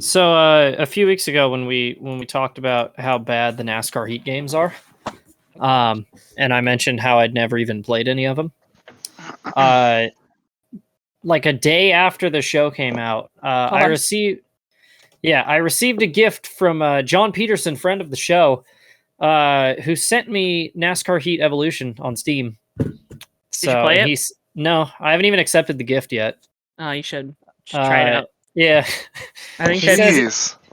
So a few weeks ago when we talked about how bad the NASCAR Heat games are, and I mentioned how I'd never even played any of them. Like a day after the show came out, I received a gift from John Peterson, friend of the show, who sent me NASCAR Heat Evolution on Steam. Did you play it? No, I haven't even accepted the gift yet. Oh, you should try it out. Yeah, I think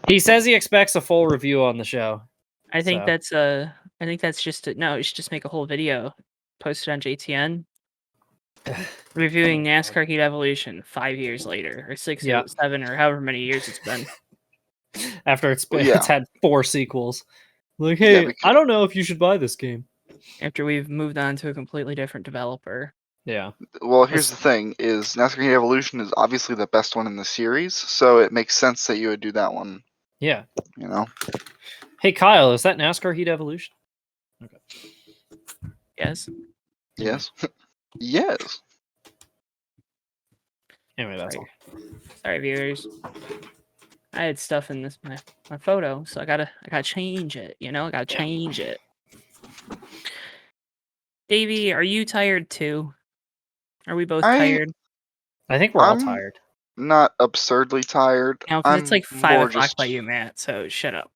he says he expects a full review on the show. I think that's just no. You should just make a whole video, post it on JTN, reviewing NASCAR Heat Evolution 5 years later, or 6 or 7, or however many years it's been. After it's had 4 sequels. Like, hey, I don't know if you should buy this game. After we've moved on to a completely different developer. Yeah. Well, here's the thing: is NASCAR Heat Evolution is obviously the best one in the series, so it makes sense that you would do that one. Yeah. You know. Hey, Kyle, is that NASCAR Heat Evolution? Okay. Yes. Yes. Yes. Anyway, that's all. Sorry, viewers. I had stuff in my photo, so I gotta change it. I gotta change it. Davey, are you tired too? Are we both tired? I think we're all tired. Not absurdly tired. No, because it's like 5 o'clock by you, Matt. So shut up.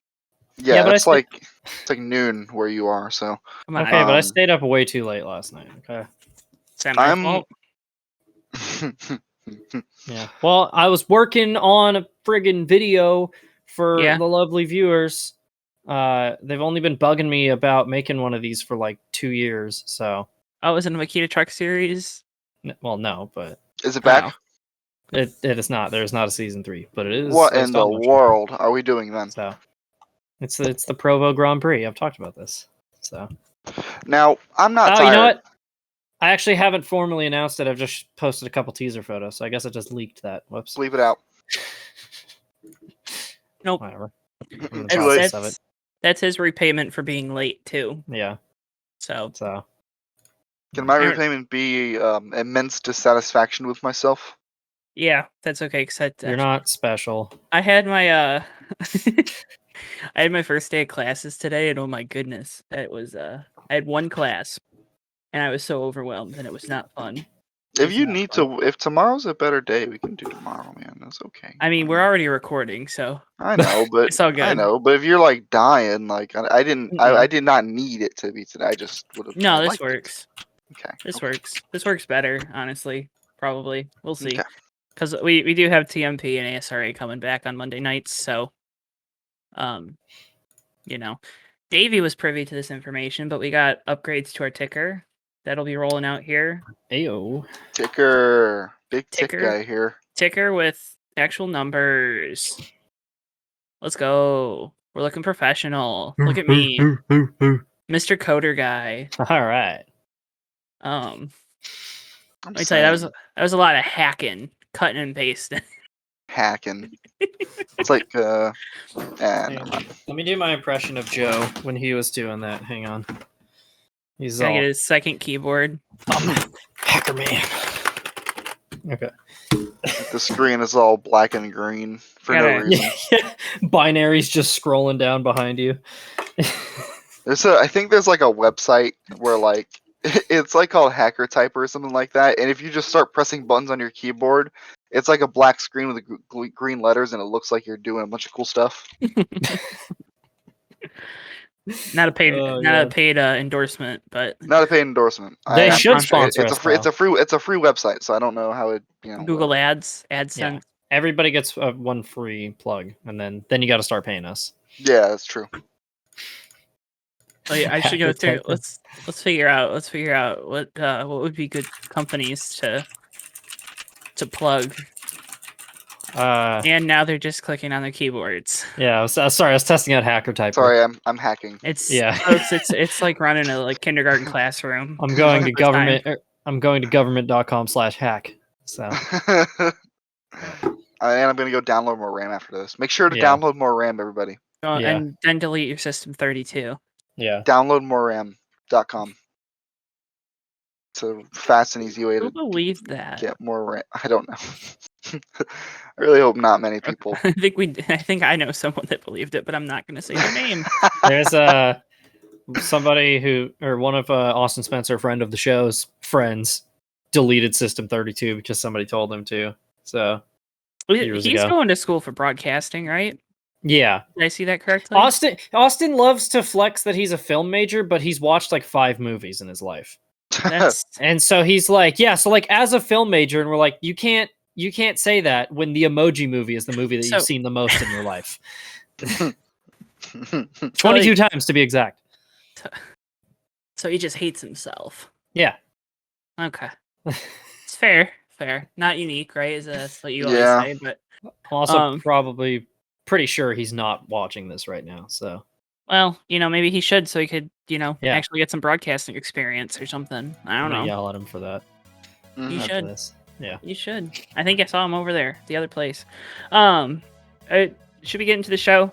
Yeah, but it's like noon where you are. So come on. Okay, but I stayed up way too late last night. Okay. Is that my fault? Yeah. Well, I was working on a friggin' video for the lovely viewers. They've only been bugging me about making one of these for like 2 years. So. Oh, is it a Makita Truck Series? Well, no, but is it back? It is not. There's not a season 3, but it is. What in the world are we doing then? So, it's the Provo Grand Prix. I've talked about this. So. Now I'm not tired. You know what? I actually haven't formally announced it. I've just posted a couple teaser photos, so I guess I just leaked that. Whoops. Leave it out. Nope. Whatever. That's his repayment for being late too. Yeah. So. Can my repayment be immense dissatisfaction with myself? Yeah, that's okay. Cause you're not special. I had my I had my first day of classes today, and oh my goodness, that was I had one class, and I was so overwhelmed, and it was not fun. If tomorrow's a better day, we can do tomorrow, man. That's okay. I mean, we're already recording, so I know, but it's all good. I know, but if you're like dying, like I did not need it to be today. I just would have. No, this works. Okay. This works. This works better, honestly. Probably. We'll see. Because we do have TMP and ASRA coming back on Monday nights, so Davey was privy to this information, but we got upgrades to our ticker that'll be rolling out here. Ayo. Ticker. Big ticker guy here. Ticker with actual numbers. Let's go. We're looking professional. Look at me. Mr. Coder guy. All right. Let me tell you, that was a lot of hacking, cutting and pasting. Hacking. It's like never mind. Let me do my impression of Joe when he was doing that. Hang on. He's gonna get his second keyboard. Hacker man. Okay. The screen is all black and green for no reason. Binaries just scrolling down behind you. I think there's like a website where like it's like called Hacker Typer or something like that, and if you just start pressing buttons on your keyboard, it's like a black screen with the green letters, and it looks like you're doing a bunch of cool stuff. Not a paid endorsement, but not a paid endorsement. They should sponsor us. It's a free website, so I don't know how it. Google Ads, AdSense. Yeah. Everybody gets one free plug, and then you got to start paying us. Yeah, that's true. I should go through. Let's figure out what would be good companies to plug. And now they're just clicking on their keyboards. Yeah, I was testing out Hacker Typer. Sorry, I'm hacking. It's like running a kindergarten classroom. I'm going to government. I'm going to government.com/hack. So. And I'm going to go download more RAM after this. Make sure to download more RAM, everybody. And then delete your System 32. Yeah. Downloadmoreram.com. It's a fast and easy way to believe that. Get more RAM. I don't know. I really hope not many people. I think I know someone that believed it, but I'm not going to say their name. There's somebody one of Austin Spencer, friend of the show's friends, deleted System 32 because somebody told him to. So years He's ago. going to school for broadcasting, right? Yeah. Did I see that correctly? Austin loves to flex that he's a film major, but he's watched like 5 movies in his life. And so he's like, yeah, so like as a film major, and we're like, you can't say that when the Emoji Movie is the movie that you've seen the most in your life. 22 times to be exact. So he just hates himself. Yeah. Okay. It's fair. Not unique, right? That's what you always say, but I'm also probably pretty sure he's not watching this right now, so. Well, maybe he should, so he could, actually get some broadcasting experience or something. I don't know. Yell at him for that. You should. Yeah. You should. I think I saw him over there, the other place. Should we get into the show?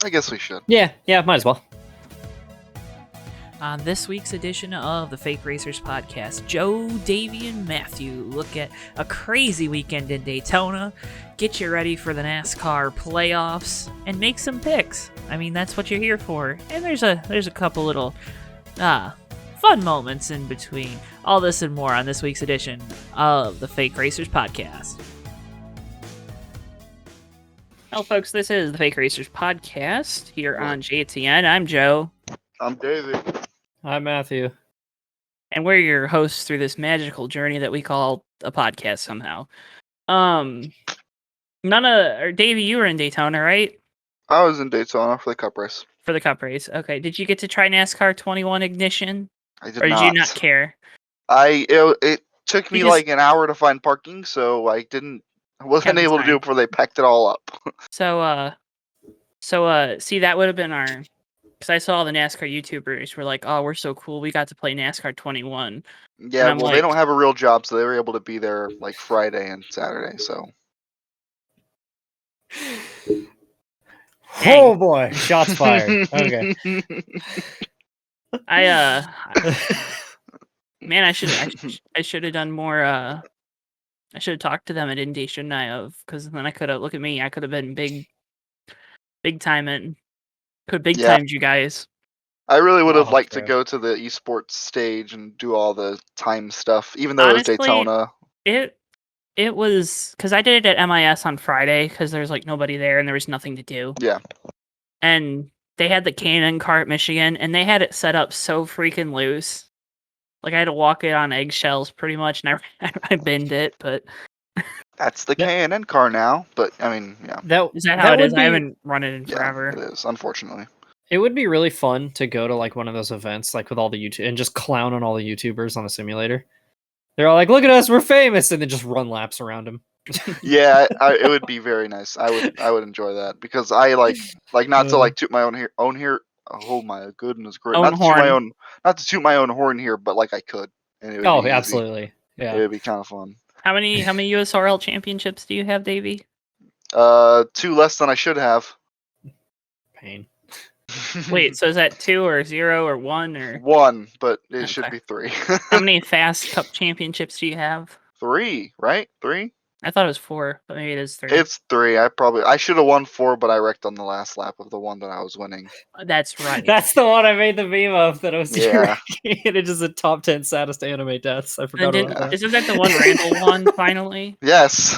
I guess we should. Yeah, might as well. On this week's edition of the Fake Racers podcast, Joe, Davey, and Matthew look at a crazy weekend in Daytona, get you ready for the NASCAR playoffs, and make some picks. I mean, that's what you're here for. And there's a couple little fun moments in between. All this and more on this week's edition of the Fake Racers podcast. Well, folks, this is the Fake Racers podcast here on JTN. I'm Joe. I'm Davey. I'm Matthew. And we're your hosts through this magical journey that we call a podcast somehow. Davey, you were in Daytona, right? I was in Daytona for the Cup race. For the Cup race. Okay. Did you get to try NASCAR 21 Ignition? I did or not. Did you not care? It took me like an hour to find parking, so I wasn't able to do it before they packed it all up. So see, that would have been our. Because I saw the NASCAR YouTubers were like, "Oh, we're so cool. We got to play NASCAR 21." Yeah, well, they don't have a real job, so they were able to be there like Friday and Saturday. So. Dang. Oh boy! Shots fired. Okay. Man, I should have done more. I should have talked to them at Indy, shouldn't I have? Because then I could have. Look at me. I could have been big time and. Could big times you guys. I really would have liked to go to the esports stage and do all the time stuff, even though Honestly, it was Daytona. It was because I did it at MIS on Friday because there was like nobody there and there was nothing to do. Yeah. And they had the Cannon car at Michigan and they had it set up so freaking loose. Like I had to walk it on eggshells pretty much, and I binned it, but. That's the K&N car now, but I mean, yeah. Is that how it is? I haven't run it in forever. Yeah, it is, unfortunately. It would be really fun to go to like one of those events, like with all the YouTube and just clown on all the YouTubers on a simulator. They're all like, "Look at us, we're famous," and then just run laps around them. Yeah, it would be very nice. I would enjoy that because I like not to like toot my own here. Oh my goodness, great! Not to toot my own horn here, but like I could. And it would be absolutely, yeah. It would be kind of fun. How many USRL championships do you have, Davey? 2 less than I should have. Pain. Wait, so is that 2 or 0 or 1 or 1? But it should be 3. How many Fast Cup championships do you have? 3, right? 3? I thought it was 4, but maybe it is 3. It's 3. I should have won 4, but I wrecked on the last lap of the one that I was winning. That's right. That's the one I made the meme of that I was yeah. It is just a top 10 saddest anime deaths. I forgot about that. Isn't that the one Randall won finally? Yes.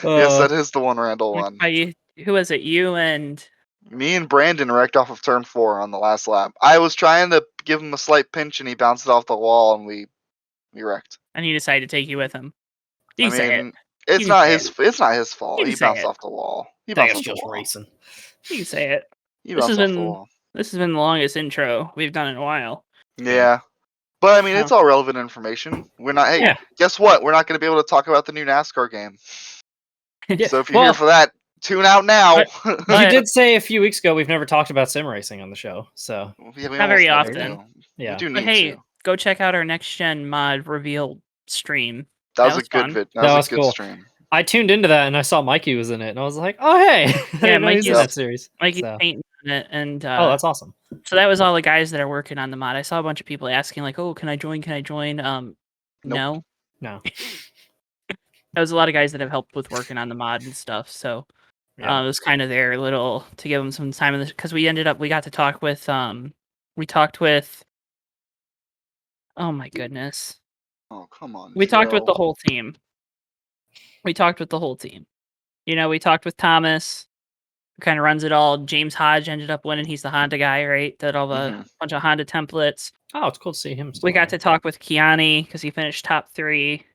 Yes, that is the one Randall won. Who was it? You and... Me and Brandon wrecked off of turn 4 on the last lap. I was trying to give him a slight pinch and he bounced it off the wall and we wrecked. And he decided to take you with him. You say it. It's not his fault. He bounced off the wall. He bounced off the wall. Racing. You can say it. This has been the longest intro we've done in a while. Yeah. But I mean, it's all relevant information. We're not. Hey, guess what? We're not going to be able to talk about the new NASCAR game. So if you're here for that, tune out now. You did say a few weeks ago we've never talked about sim racing on the show, so not very often. Yeah. But hey, go check out our next gen mod reveal stream. That was a good vid. That was a good stream. I tuned into that and I saw Mikey was in it, and I was like, "Oh hey, yeah, Mikey's in that series." Mikey's painting on it, and oh, that's awesome. So that was all the guys that are working on the mod. I saw a bunch of people asking, like, "Oh, can I join? Can I join?" Nope. No. was a lot of guys that have helped with working on the mod and stuff. So it was kind of their little to give them some time in this because we got to talk with oh my goodness. Oh, come on. We talked with the whole team. We talked with Thomas, who kind of runs it all. James Hodge ended up winning. He's the Honda guy, right? That all the bunch of Honda templates. Oh, it's cool to see him. We got to talk with Kiani because he finished top 3. We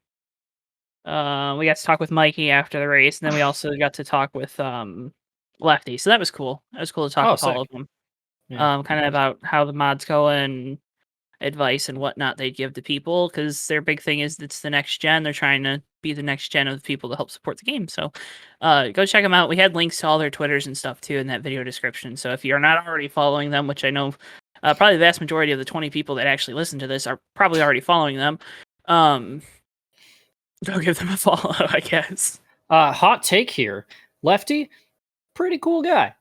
got to talk with Mikey after the race, and then we also got to talk with Lefty. So that was cool. It was cool to talk with all of them. Yeah. Kind of about how the mod's going, advice and whatnot they'd give to people, because their big thing is it's the next gen. They're trying to be the next gen of the people to help support the game. So go check them out. We had links to all their Twitters and stuff too in that video description. So if you're not already following them, which I know probably the vast majority of the 20 people that actually listen to this are probably already following them, go give them a follow, I guess. Hot take here. Lefty, pretty cool guy.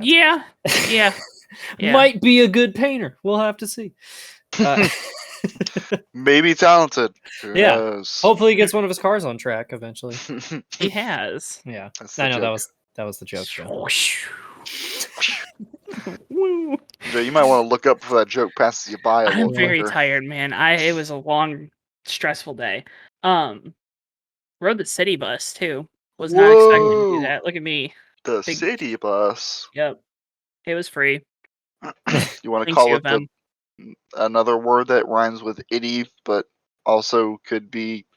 Yeah. Might be a good painter. We'll have to see. Maybe talented. Who Yeah. knows? Hopefully he gets one of his cars on track eventually. He has. Yeah. That's the I know joke. that was the joke. Joe. Joe, you might want to look up before that joke passes you by a little I'm very quicker. tired, man. It was a long, stressful day. Rode the city bus too. Was not expecting to do that. Look at me. The Big- city bus. Yep. It was free. You want to Thanks, call U it of M. another word that rhymes with itty, but also could be.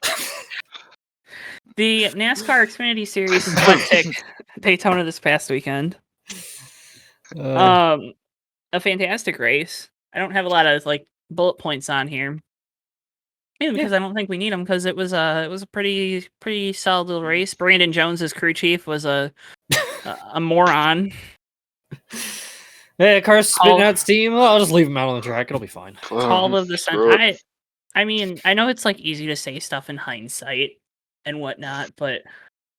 The NASCAR Xfinity Series went to Daytona this past weekend. A fantastic race. I don't have a lot of bullet points on here. Mainly because I don't think we need them, because it was a pretty solid little race. Brandon Jones's crew chief was a moron. Hey, car's spitting out steam. Well, I'll just leave him out on the track. It'll be fine. Call of the screw Sun. I mean, I know it's easy to say stuff in hindsight and whatnot, but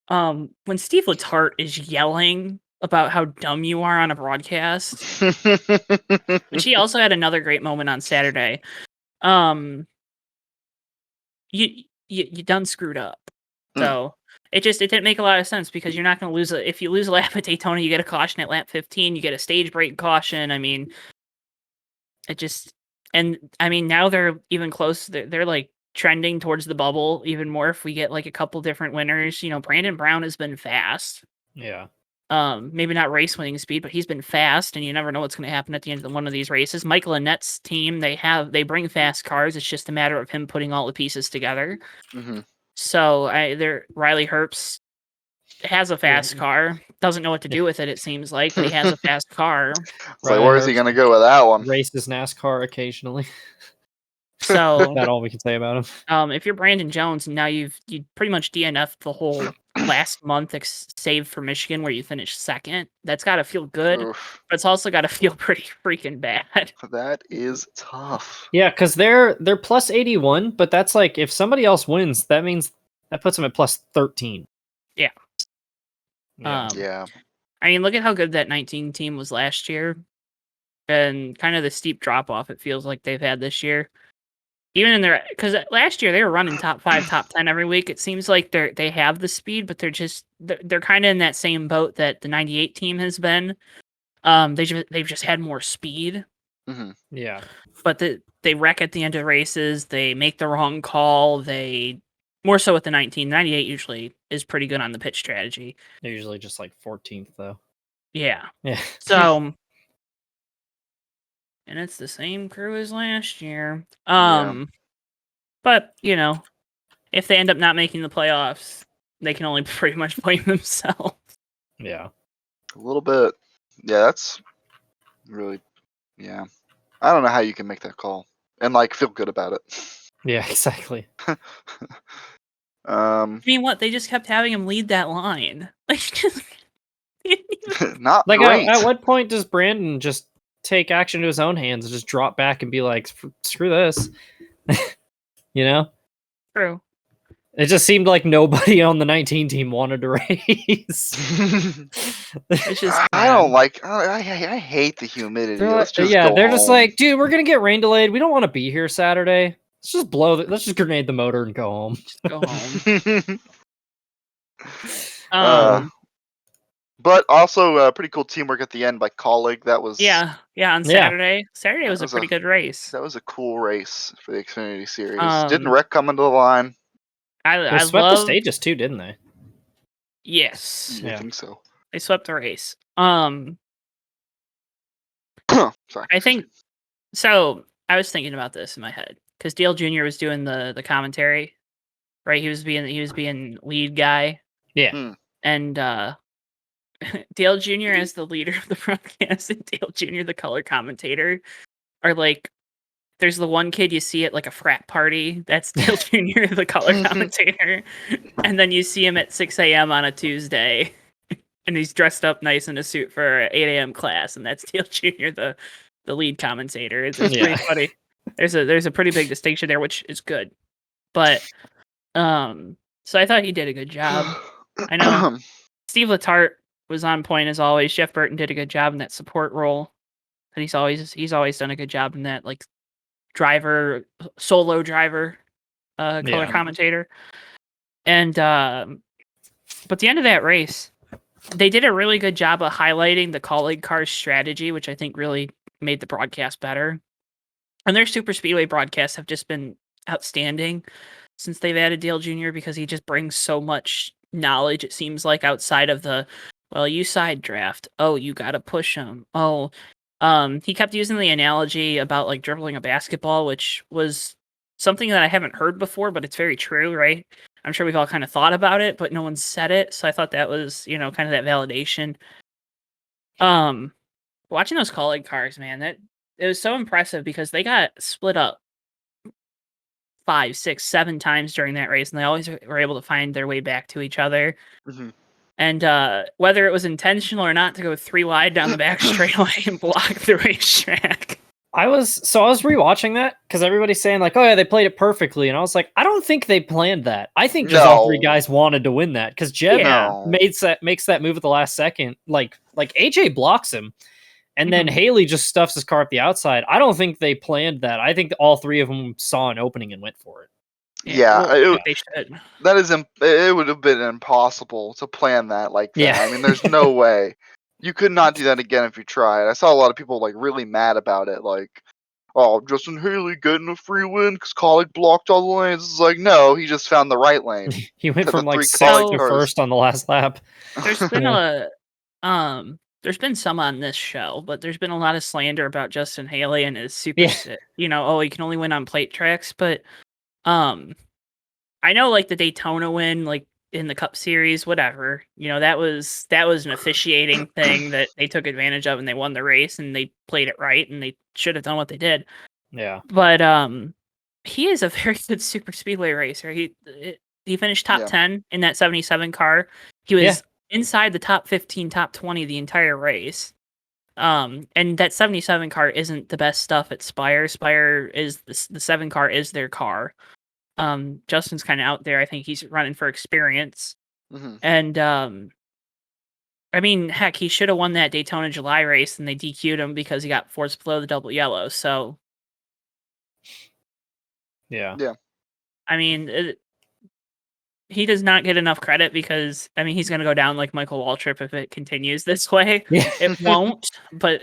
when Steve Letarte is yelling about how dumb you are on a broadcast, which he also had another great moment on Saturday. You done screwed up. So it didn't make a lot of sense, because you're not going to lose if you lose a lap at Daytona, you get a caution at lap 15, you get a stage break caution. I mean, now they're even close. They're trending towards the bubble even more if we get a couple different winners. Brandon Brown has been fast. Yeah. Maybe not race winning speed, but he's been fast, and you never know what's going to happen at the end of one of these races. Michael Annette's team, they bring fast cars. It's just a matter of him putting all the pieces together. Mm-hmm. So Riley Herbst has a fast car. Doesn't know what to do with it, it seems like, but he has a fast car. So where is he going to go with that one? Races NASCAR occasionally. So that's all we can say about him. If you're Brandon Jones, now you pretty much DNF'd the whole last month, save for Michigan, where you finished second. That's got to feel good, but it's also got to feel pretty freaking bad. That is tough. Yeah, because they're plus 81, but that's if somebody else wins, that means that puts them at plus 13. Yeah. Yeah. I mean, look at how good that 19 team was last year, and kind of the steep drop off it feels like they've had this year. Even in because last year they were running top 5, top 10 every week. It seems like they have the speed, but they're kind of in that same boat that the 98 team has been. They've just had more speed. Mm-hmm. Yeah, but they wreck at the end of races. They make the wrong call. They more so with the 19. 98 usually is pretty good on the pitch strategy. They're usually just 14th though. Yeah. Yeah. So. And it's the same crew as last year. But, if they end up not making the playoffs, they can only pretty much blame themselves. Yeah. A little bit. Yeah, that's really, yeah. I don't know how you can make that call and feel good about it. Yeah, exactly. I mean, what? They just kept having him lead that line. Not great. At what point does Brandon just take action to his own hands and just drop back and be like, screw this? True. It just seemed like nobody on the 19 team wanted to race. I don't I hate the humidity. They're just like, dude, we're gonna get rain delayed. We don't want to be here Saturday. let's just grenade the motor and go home. Just go home. But also pretty cool teamwork at the end by Colleague. That was on Saturday. Saturday was a pretty good race. That was a cool race for the Xfinity Series. Didn't Wreck come into the line? They swept the stages too, didn't they? Yes. I think so. They swept the race. Sorry. I think so. I was thinking about this in my head because Dale Jr. was doing the commentary, right? He was being lead guy. Yeah. And Dale Jr. as the leader of the broadcast and Dale Jr. the color commentator are like, there's the one kid you see at like a frat party. That's Dale Jr. the color commentator. And then you see him at 6 a.m. on a Tuesday. And he's dressed up nice in a suit for 8 a.m. class. And that's Dale Jr. the lead commentator. It's pretty funny. There's a pretty big distinction there, which is good. But so I thought he did a good job. I know Steve Letarte was on point as always. Jeff Burton did a good job in that support role. And he's always done a good job in that like solo driver color commentator. And but the end of that race, they did a really good job of highlighting the Colleague car's strategy, which I think really made the broadcast better. And their super speedway broadcasts have just been outstanding since they've added Dale Jr. because he just brings so much knowledge, it seems like, outside of you side draft. Oh, you got to push him. Oh, he kept using the analogy about like dribbling a basketball, which was something that I haven't heard before, but it's very true, right? I'm sure we've all kind of thought about it, but no one said it. So I thought that was, kind of that validation. Watching those Colleague cars, man, it was so impressive because they got split up 5, 6, 7 times during that race, and they always were able to find their way back to each other. Mm-hmm. And whether it was intentional or not to go 3 wide down the back straightaway and block the racetrack. I was rewatching that because everybody's saying like, oh yeah, they played it perfectly. And I was like, I don't think they planned that. I think just all 3 guys wanted to win that because Jeb makes that move at the last second. Like AJ blocks him and then Haley just stuffs his car up the outside. I don't think they planned that. I think all 3 of them saw an opening and went for it. They should. It would have been impossible to plan that like that. Yeah. I mean, there's no way. You could not do that again if you tried. I saw a lot of people like really mad about it, like, "Oh, Justin Haley getting a free win because Colleague blocked all the lanes." It's like, no, he just found the right lane. He went from like 6th to 1st on the last lap. There's been some on this show, but there's been a lot of slander about Justin Haley and his super. He can only win on plate tracks, but I know like the Daytona win, like in the Cup Series, whatever, that was an officiating thing that they took advantage of and they won the race and they played it right and they should have done what they did. Yeah. But he is a very good super speedway racer. He finished top 10 in that 77 car. He was inside the top 15, top 20 the entire race. And that 77 car isn't the best stuff at Spire. Spire is the 7 car is their car. Justin's kind of out there. I think he's running for experience. Mm-hmm. And I mean, heck, he should have won that Daytona July race and they DQ'd him because he got forced below the double yellow. So yeah. I mean, he does not get enough credit because I mean he's going to go down like Michael Waltrip if it continues this way. It won't, but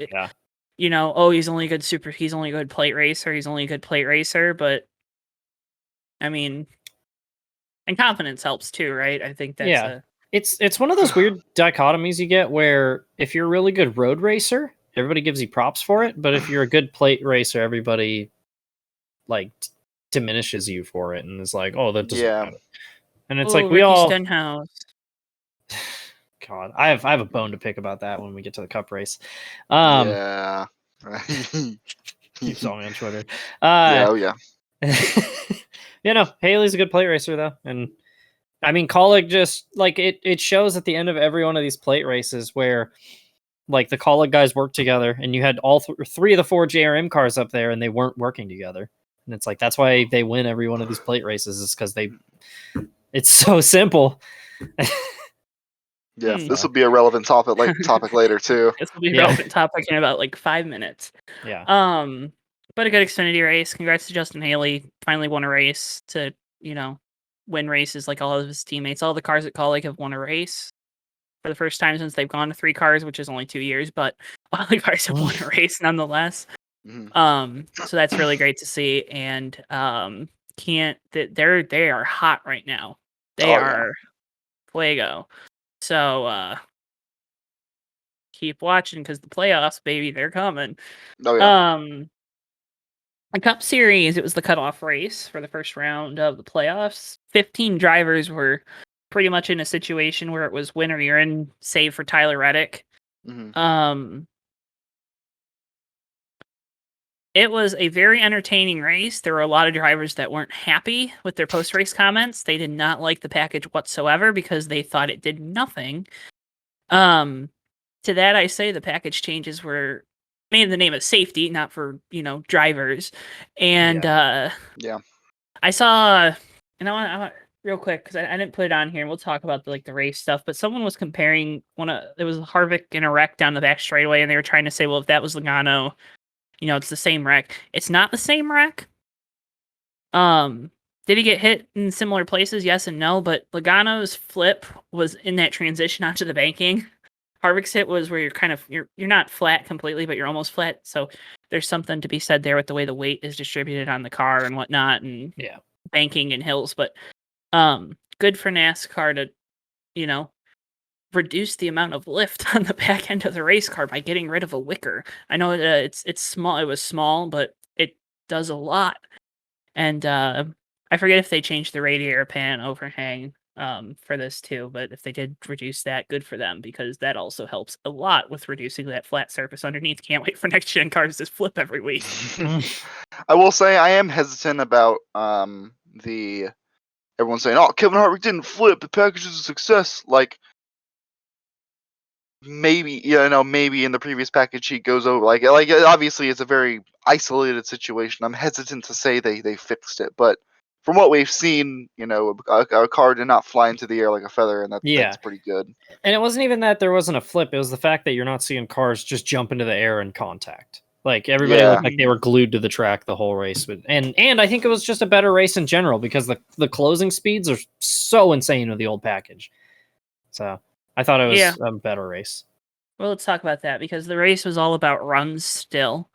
he's only a good plate racer. He's only a good plate racer, but I mean, and confidence helps too, right? I think that's it's one of those weird dichotomies you get where if you're a really good road racer, everybody gives you props for it, but if you're a good plate racer, everybody like diminishes you for it and is like, oh, that doesn't matter. And it's like we Ricky all Stenhouse. God, I have a bone to pick about that when we get to the Cup race. Yeah. You saw me on Twitter. Haley's a good plate racer though, and I mean, Colleague just like it shows at the end of every one of these plate races where like the Colleague guys work together, and you had all 3 of the 4 JRM cars up there, and they weren't working together, and it's like that's why they win every one of these plate races is because it's so simple. This will be a relevant topic later too. This will be a relevant topic in about like 5 minutes. Yeah. But a good Xfinity race. Congrats to Justin Haley. Finally won a race to, win races like all of his teammates. All the cars at Kaulig have won a race for the first time since they've gone to 3 cars, which is only 2 years, but all the cars have won a race nonetheless. So that's really great to see. And they are hot right now. They are fuego. So keep watching because the playoffs, baby, they're coming. Oh yeah. The Cup Series, it was the cutoff race for the first round of the playoffs. 15 drivers were pretty much in a situation where it was win or you're in, save for Tyler Reddick. It was a very entertaining race. There were a lot of drivers that weren't happy with their post-race comments. They did not like the package whatsoever because they thought it did nothing. To that I say the package changes were made in the name of safety, not for, drivers. And I saw, and I want real quick, because I didn't put it on here, and we'll talk about the race stuff, but someone was comparing it was Harvick in a wreck down the back straightaway, and they were trying to say, well, if that was Logano, it's the same wreck. It's not the same wreck. Did he get hit in similar places? Yes and no, but Logano's flip was in that transition onto the banking. Harvick's hit was where you're not flat completely, but you're almost flat. So there's something to be said there with the way the weight is distributed on the car and whatnot, and banking and hills. But good for NASCAR to, reduce the amount of lift on the back end of the race car by getting rid of a wicker. I know it's small. It was small, but it does a lot. And I forget if they changed the radiator pan overhang for this too, but if they did reduce that, good for them, because that also helps a lot with reducing that flat surface underneath. Can't wait for next gen cars to flip every week. I will say I am hesitant about everyone saying, "Oh, Kevin Harvick didn't flip. The package is a success." Like maybe maybe in the previous package he goes over like obviously it's a very isolated situation. I'm hesitant to say they fixed it, but from what we've seen, a car did not fly into the air like a feather, and that's pretty good. And it wasn't even that there wasn't a flip; it was the fact that you're not seeing cars just jump into the air in contact. Like everybody looked like they were glued to the track the whole race. And I think it was just a better race in general because the closing speeds are so insane with the old package. So I thought it was a better race. Well, let's talk about that because the race was all about runs still.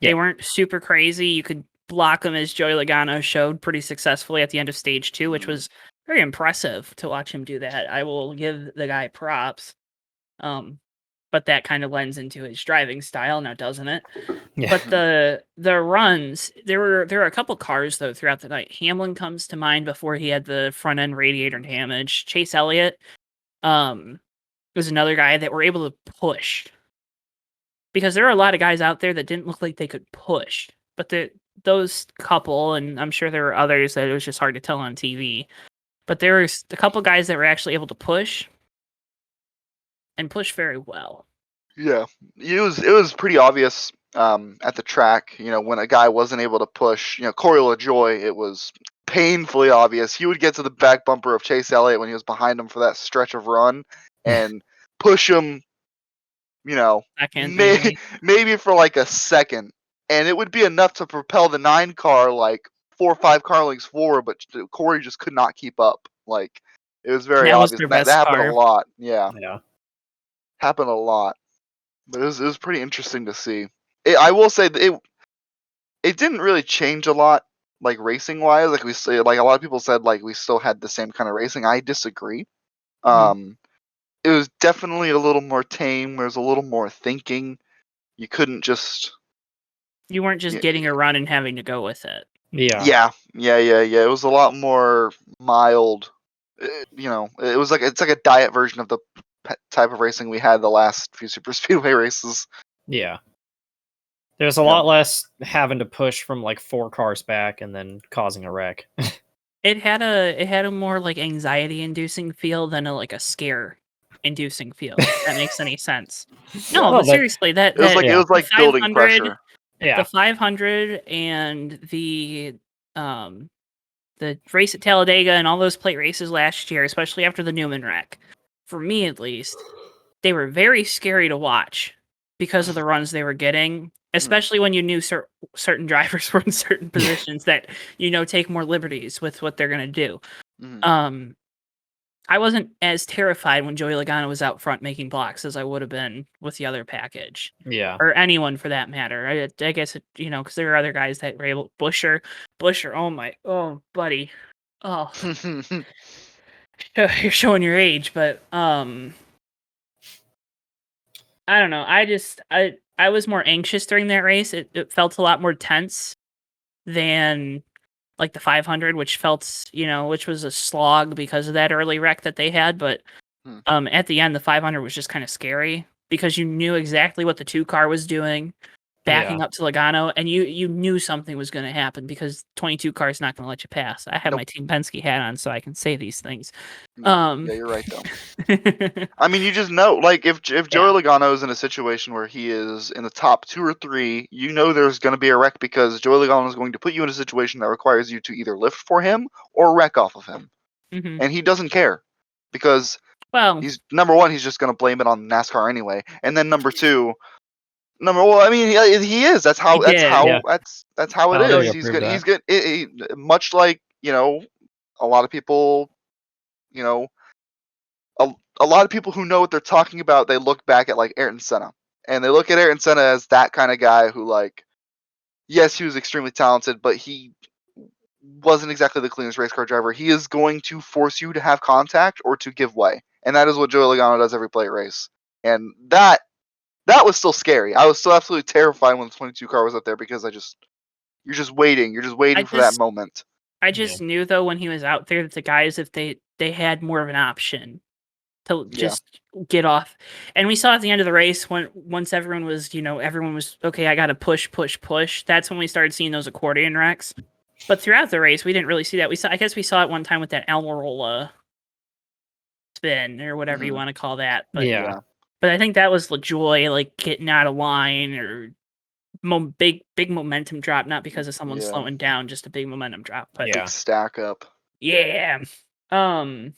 They weren't super crazy. You could block them, as Joey Logano showed pretty successfully at the end of stage 2, which was very impressive to watch him do that. I will give the guy props. But that kind of lends into his driving style now, doesn't it? Yeah. But the runs, there were a couple cars though throughout the night. Hamlin comes to mind before he had the front end radiator damage. Chase Elliott was another guy that were able to push. Because there are a lot of guys out there that didn't look like they could push. But those couple, and I'm sure there were others that it was just hard to tell on TV. But there was a couple guys that were actually able to push. And push very well. Yeah, it was pretty obvious at the track. When a guy wasn't able to push, Corey LaJoy, it was painfully obvious. He would get to the back bumper of Chase Elliott when he was behind him for that stretch of run and push him. Maybe for like a second, and it would be enough to propel the 9 car like 4 or 5 car lengths forward. But Corey just could not keep up. Like it was very obvious. That happened a lot. Yeah. Happened a lot, but it was pretty interesting to see. I will say that it didn't really change a lot, like racing wise. Like we say, like a lot of people said, like we still had the same kind of racing. I disagree. It was definitely a little more tame. There was a little more thinking. You couldn't just. You weren't just getting a run and having to go with it. Yeah. It was a lot more mild. It was it's like a diet version of the type of racing we had the last few super speedway races. Yeah, there's a lot less having to push from like 4 cars back and then causing a wreck. It had a more like anxiety inducing feel than a scare inducing feel. If that makes any sense. No, but seriously, it was like building pressure. Yeah, the 500 and the race at Talladega and all those plate races last year, especially after the Newman wreck. For me, at least, they were very scary to watch because of the runs they were getting. especially when you knew certain drivers were in certain positions that take more liberties with what they're gonna do. Mhm. I wasn't as terrified when Joey Logano was out front making blocks as I would have been with the other package. Yeah. Or anyone for that matter. I guess, because there are other guys that were able... Busher, oh, buddy. Oh, you're showing your age, but, I don't know. I was more anxious during that race. It felt a lot more tense than... like the 500, which felt, which was a slog because of that early wreck that they had. But at the end, the 500 was just kind of scary because you knew exactly what the 2 car was doing, backing up to Logano, and you knew something was going to happen because 22 car is not going to let you pass. I have my Team Penske hat on, so I can say these things. Yeah, you're right though. I mean, you just know, like, if Joey Logano is in a situation where he is in the top 2 or 3, there's going to be a wreck because Joey Logano is going to put you in a situation that requires you to either lift for him or wreck off of him, and he doesn't care because he's number one, he's just going to blame it on NASCAR anyway, and then number two. I mean, he is. That's how it is. He's good. Much like a lot of people, a lot of people who know what they're talking about. They look back at like Ayrton Senna, and they look at Ayrton Senna as that kind of guy who, like, yes, he was extremely talented, but he wasn't exactly the cleanest race car driver. He is going to force you to have contact or to give way, and that is what Joey Logano does every plate race, and that was still scary. I was still absolutely terrified when the 22 car was up there because you're just waiting for that moment. I just knew though when he was out there that the guys, if they had more of an option to just get off, and we saw at the end of the race once everyone was okay, I got to push. That's when we started seeing those accordion wrecks. But throughout the race, we didn't really see that. I guess we saw it one time with that Almirola spin or whatever you want to call that. But But I think that was LaJoy, like, getting out of line or big momentum drop, not because of someone slowing down, just a big momentum drop. But big stack up. Yeah. The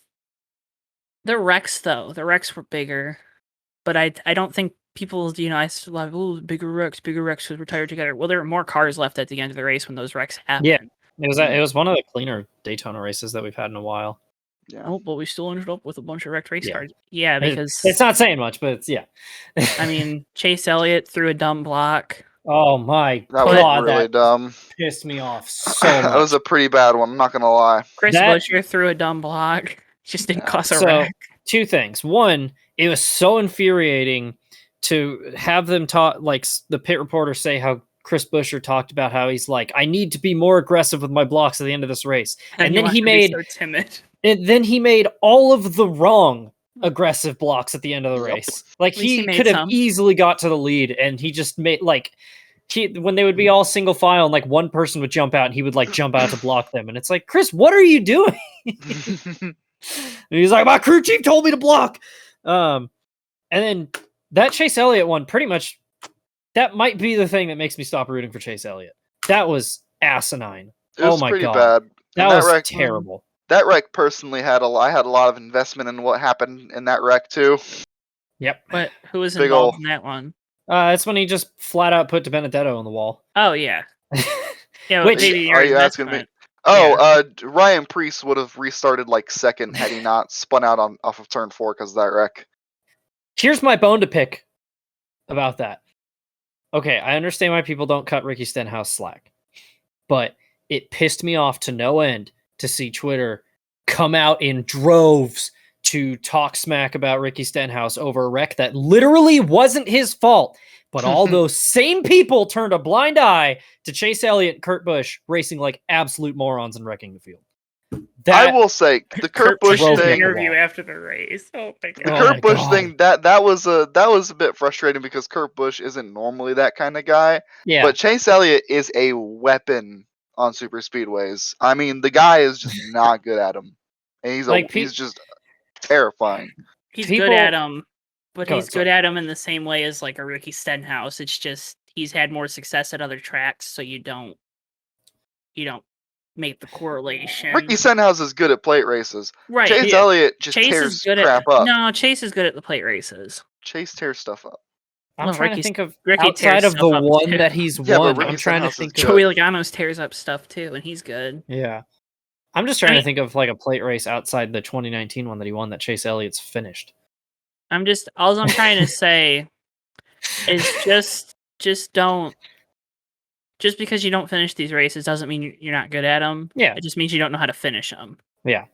wrecks were bigger, but I don't think people, I still like, bigger wrecks was retired together. Well, there were more cars left at the end of the race when those wrecks happened. Yeah, it was one of the cleaner Daytona races that we've had in a while. Yeah. Oh, but we still ended up with a bunch of wrecked race cars. Yeah, because it's not saying much, but it's I mean, Chase Elliott threw a dumb block. Oh my god, was really dumb. Pissed me off so much. That was a pretty bad one. I'm not gonna lie. Chris Buescher threw a dumb block. Just didn't cause a wreck. 2 things. One, it was so infuriating to have them talk, like the pit reporter say how Chris Buescher talked about how he's like, I need to be more aggressive with my blocks at the end of this race, and then he made so timid. And then he made all of the wrong aggressive blocks at the end of the race. Like, he could have easily got to the lead, and he just made, like, when they would be all single file and like one person would jump out and he would like jump out to block them. And it's like, Chris, what are you doing? And he's like, my crew chief told me to block. And then that Chase Elliott one, pretty much, that might be the thing that makes me stop rooting for Chase Elliott. That was asinine. It was my pretty God. bad. That was terrible. That wreck personally I had a lot of investment in what happened in that wreck too. Yep. But who was involved in that one? It's when he just flat out put DiBenedetto on the wall. Oh yeah. Yeah. Which are you asking me? Ryan Preece would have restarted like second had he not spun out off of turn 4 because of that wreck. Here's my bone to pick about that. Okay, I understand why people don't cut Ricky Stenhouse slack, but it pissed me off to no end to see Twitter come out in droves to talk smack about Ricky Stenhouse over a wreck that literally wasn't his fault. But all those same people turned a blind eye to Chase Elliott and Kurt Busch racing like absolute morons and wrecking the field. I will say the Kurt Busch thing interview after the race. Oh my God. The Kurt Busch thing that was a bit frustrating because Kurt Busch isn't normally that kind of guy. Yeah. But Chase Elliott is a weapon on super speedways. I mean, the guy is just not good at them. And he's just terrifying. He's good at them, but he's good at them in the same way as like a Ricky Stenhouse. It's just he's had more success at other tracks, so you don't make the correlation. Ricky Stenhouse is good at plate races. Right. Chase Elliott just tears crap up. No, Chase is good at the plate races. Chase tears stuff up. I'm trying to think of Ricky outside tears of the stuff up one too. that he's Yeah, but won. Ricky I'm trying to Stenhouse is think good. of. Joey Logano's tears up stuff too, and he's good. Yeah. I'm just trying to think of like a plate race outside the 2019 one that he won that Chase Elliott's finished. All I'm trying to say is just don't. Just because you don't finish these races doesn't mean you're not good at them. Yeah. It just means you don't know how to finish them. Yeah.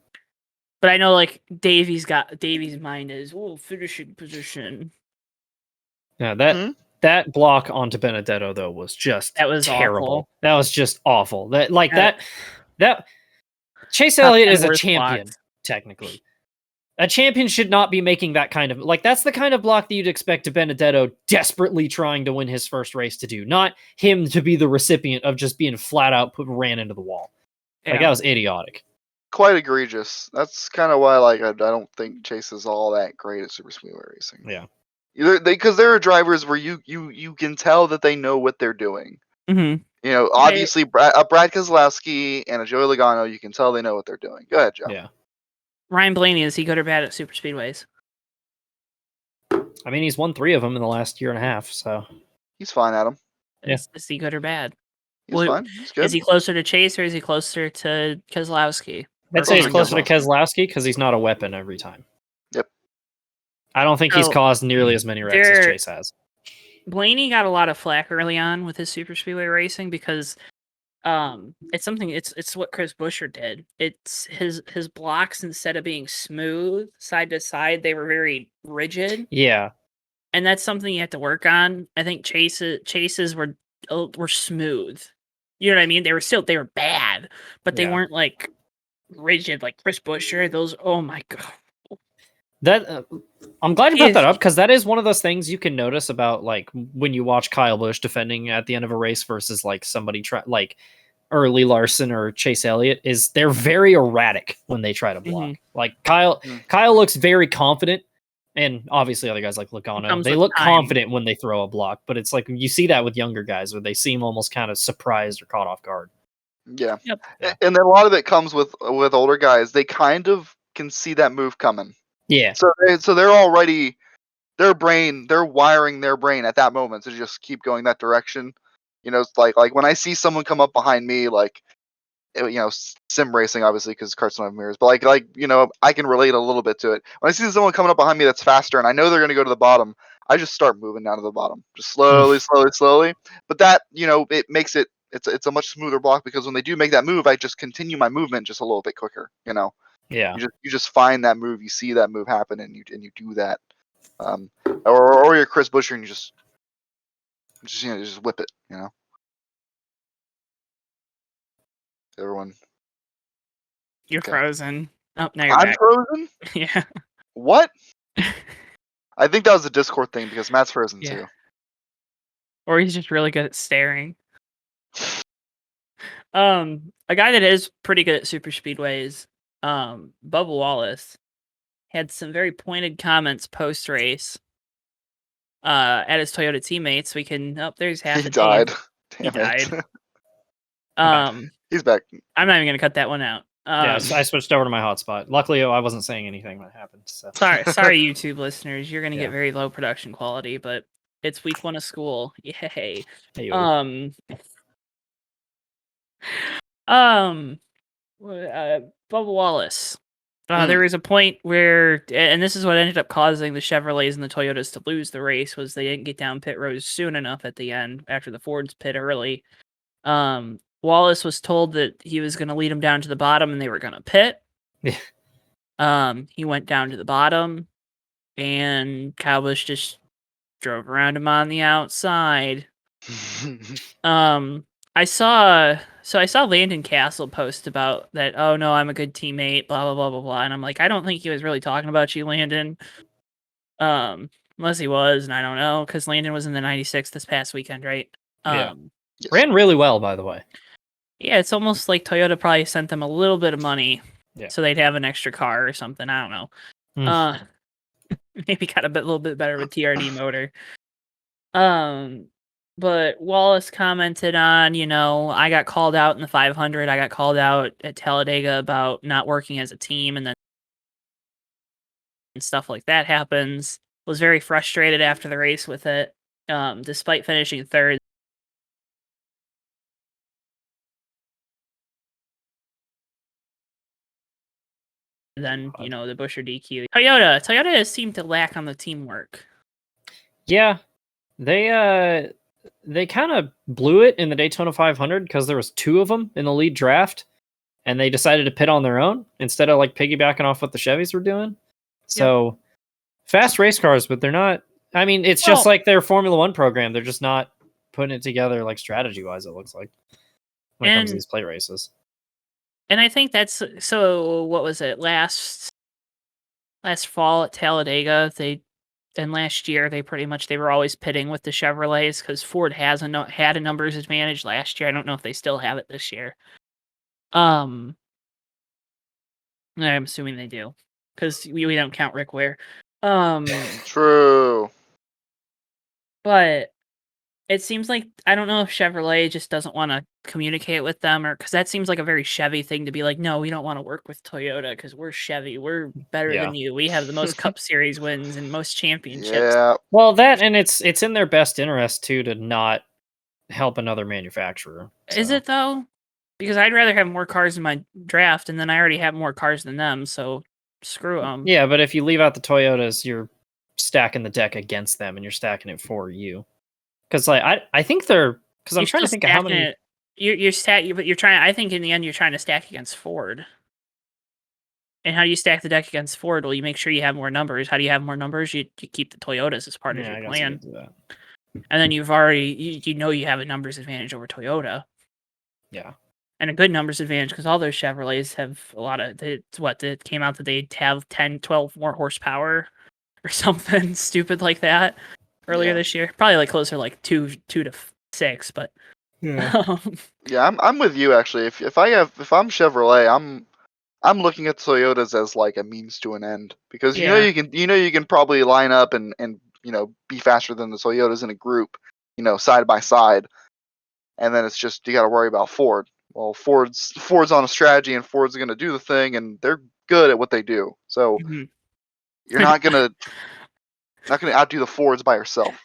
But I know, like, Davey's mind is, finishing position. Yeah, that block onto Benedetto though was just terrible. Awful. That was just awful. That Chase Top Elliott 10 is a worst champion, blocks. technically. A champion should not be making that kind of that's the kind of block that you'd expect Benedetto desperately trying to win his first race to do, not him to be the recipient of just being flat out ran into the wall. Like that was idiotic. Quite egregious. That's kind of why I don't think Chase is all that great at super speedway racing. Yeah. Because there are drivers where you can tell that they know what they're doing. Mm-hmm. You know, obviously Brad Keselowski and a Joey Logano, you can tell they know what they're doing. Go ahead, Joe. Yeah. Ryan Blaney, is he good or bad at super speedways? I mean, he's won 3 of them in the last year and a half, so He's fine at them. Yeah. Is he good or bad? He's fine. He's good. Is he closer to Chase or is he closer to Keselowski? I'd say he's closer to Keselowski. Keselowski because he's not a weapon every time. Yep. I don't think he's caused nearly as many wrecks as Chase has. Blaney got a lot of flack early on with his super speedway racing because it's what Chris Buescher did. It's his blocks, instead of being smooth side to side, they were very rigid. Yeah. And that's something you have to work on. I think Chase's were smooth. You know what I mean? They were bad, but they weren't like rigid like Chris Buescher. Those, oh my god. That I'm glad you brought that up because that is one of those things you can notice about like when you watch Kyle Busch defending at the end of a race versus like somebody like Early Larson or Chase Elliott is they're very erratic when they try to block. Mm-hmm. Like Kyle looks very confident, and obviously other guys like Logano, they look confident when they throw a block, but it's like you see that with younger guys where they seem almost kind of surprised or caught off guard. Yeah. Yep. And then a lot of it comes with older guys. They kind of can see that move coming. Yeah. So they're already they're wiring their brain at that moment to just keep going that direction. You know, it's like when I see someone come up behind me, like, you know, sim racing, obviously, because karts don't have mirrors, but like, you know, I can relate a little bit to it. When I see someone coming up behind me that's faster and I know they're going to go to the bottom, I just start moving down to the bottom, just slowly. But that, you know, it makes it's a much smoother block because when they do make that move, I just continue my movement just a little bit quicker, you know. Yeah. You just find that move, you see that move happen, and you do that. Or you're Chris Buescher and you just whip it, you know. Everyone. You're frozen. Oh, now you're I'm back. frozen? Yeah. What? I think that was a Discord thing because Matt's frozen too. Or he's just really good at staring. A guy that is pretty good at super speedways, Bubba Wallace, had some very pointed comments post race at his Toyota teammates. We can there's half He a died. He died. He's back. I'm not even gonna cut that one out. Yeah, I switched over to my hotspot. Luckily, I wasn't saying anything when it happened. So. Sorry, YouTube listeners, you're gonna get very low production quality, but it's week 1 of school. Yay! Hey, Bubba Wallace. There was a point where, and this is what ended up causing the Chevrolets and the Toyotas to lose the race, was they didn't get down pit road soon enough at the end after the Fords pit early. Wallace was told that he was going to lead them down to the bottom and they were going to pit. He went down to the bottom and Kyle Busch just drove around him on the outside. I saw Landon Castle post about that. Oh no, I'm a good teammate, blah, blah, blah, blah, blah. And I'm like, I don't think he was really talking about you, Landon. Unless he was, and I don't know, because Landon was in the 96 this past weekend, right? Yes. Ran really well, by the way. Yeah, it's almost like Toyota probably sent them a little bit of money so they'd have an extra car or something. I don't know. Maybe got a little bit better with TRD motor. But Wallace commented on, I got called out in the 500. I got called out at Talladega about not working as a team, and then stuff like that happens. Was very frustrated after the race with it. despite finishing third. Then, the Busch or DQ. Toyota has seemed to lack on the teamwork. Yeah, they kind of blew it in the Daytona 500 because there was 2 of them in the lead draft, and they decided to pit on their own instead of like piggybacking off what the Chevys were doing. So fast race cars, but they're not. I mean, it's just like their Formula One program. They're just not putting it together like strategy wise. It looks like when it comes to these plate races. And I think that's so. What was it last fall at Talladega? And last year they were always pitting with the Chevrolets because Ford had a numbers advantage last year. I don't know if they still have it this year. I'm assuming they do because we don't count Rick Ware. True. But it seems like, I don't know if Chevrolet just doesn't want to communicate with them, or because that seems like a very Chevy thing to be like, no, we don't want to work with Toyota because we're Chevy. We're better than you. We have the most Cup Series wins and most championships. Yeah. Well, that, and it's in their best interest too to not help another manufacturer. So. Is it though? Because I'd rather have more cars in my draft, and then I already have more cars than them, so screw them. Yeah, but if you leave out the Toyotas, you're stacking the deck against them, and you're stacking it for you. Because like I think they're, because I'm trying to think of how many. But you're trying. I think in the end you're trying to stack against Ford. And how do you stack the deck against Ford? Well, you make sure you have more numbers. How do you have more numbers? You keep the Toyotas as part of your plan. And then you've already you have a numbers advantage over Toyota. Yeah. And a good numbers advantage because all those Chevrolets have a lot of it came out that they'd have 10, 12 more horsepower or something stupid like that earlier this year. Probably like closer like 2 to 6, but yeah, I'm with you actually. If I'm Chevrolet, I'm looking at Toyotas as like a means to an end because you can probably line up and be faster than the Toyotas in a group, side by side, and then it's just you got to worry about Ford. Well, Ford's on a strategy, and Ford's going to do the thing, and they're good at what they do. So you're not gonna outdo the Fords by yourself.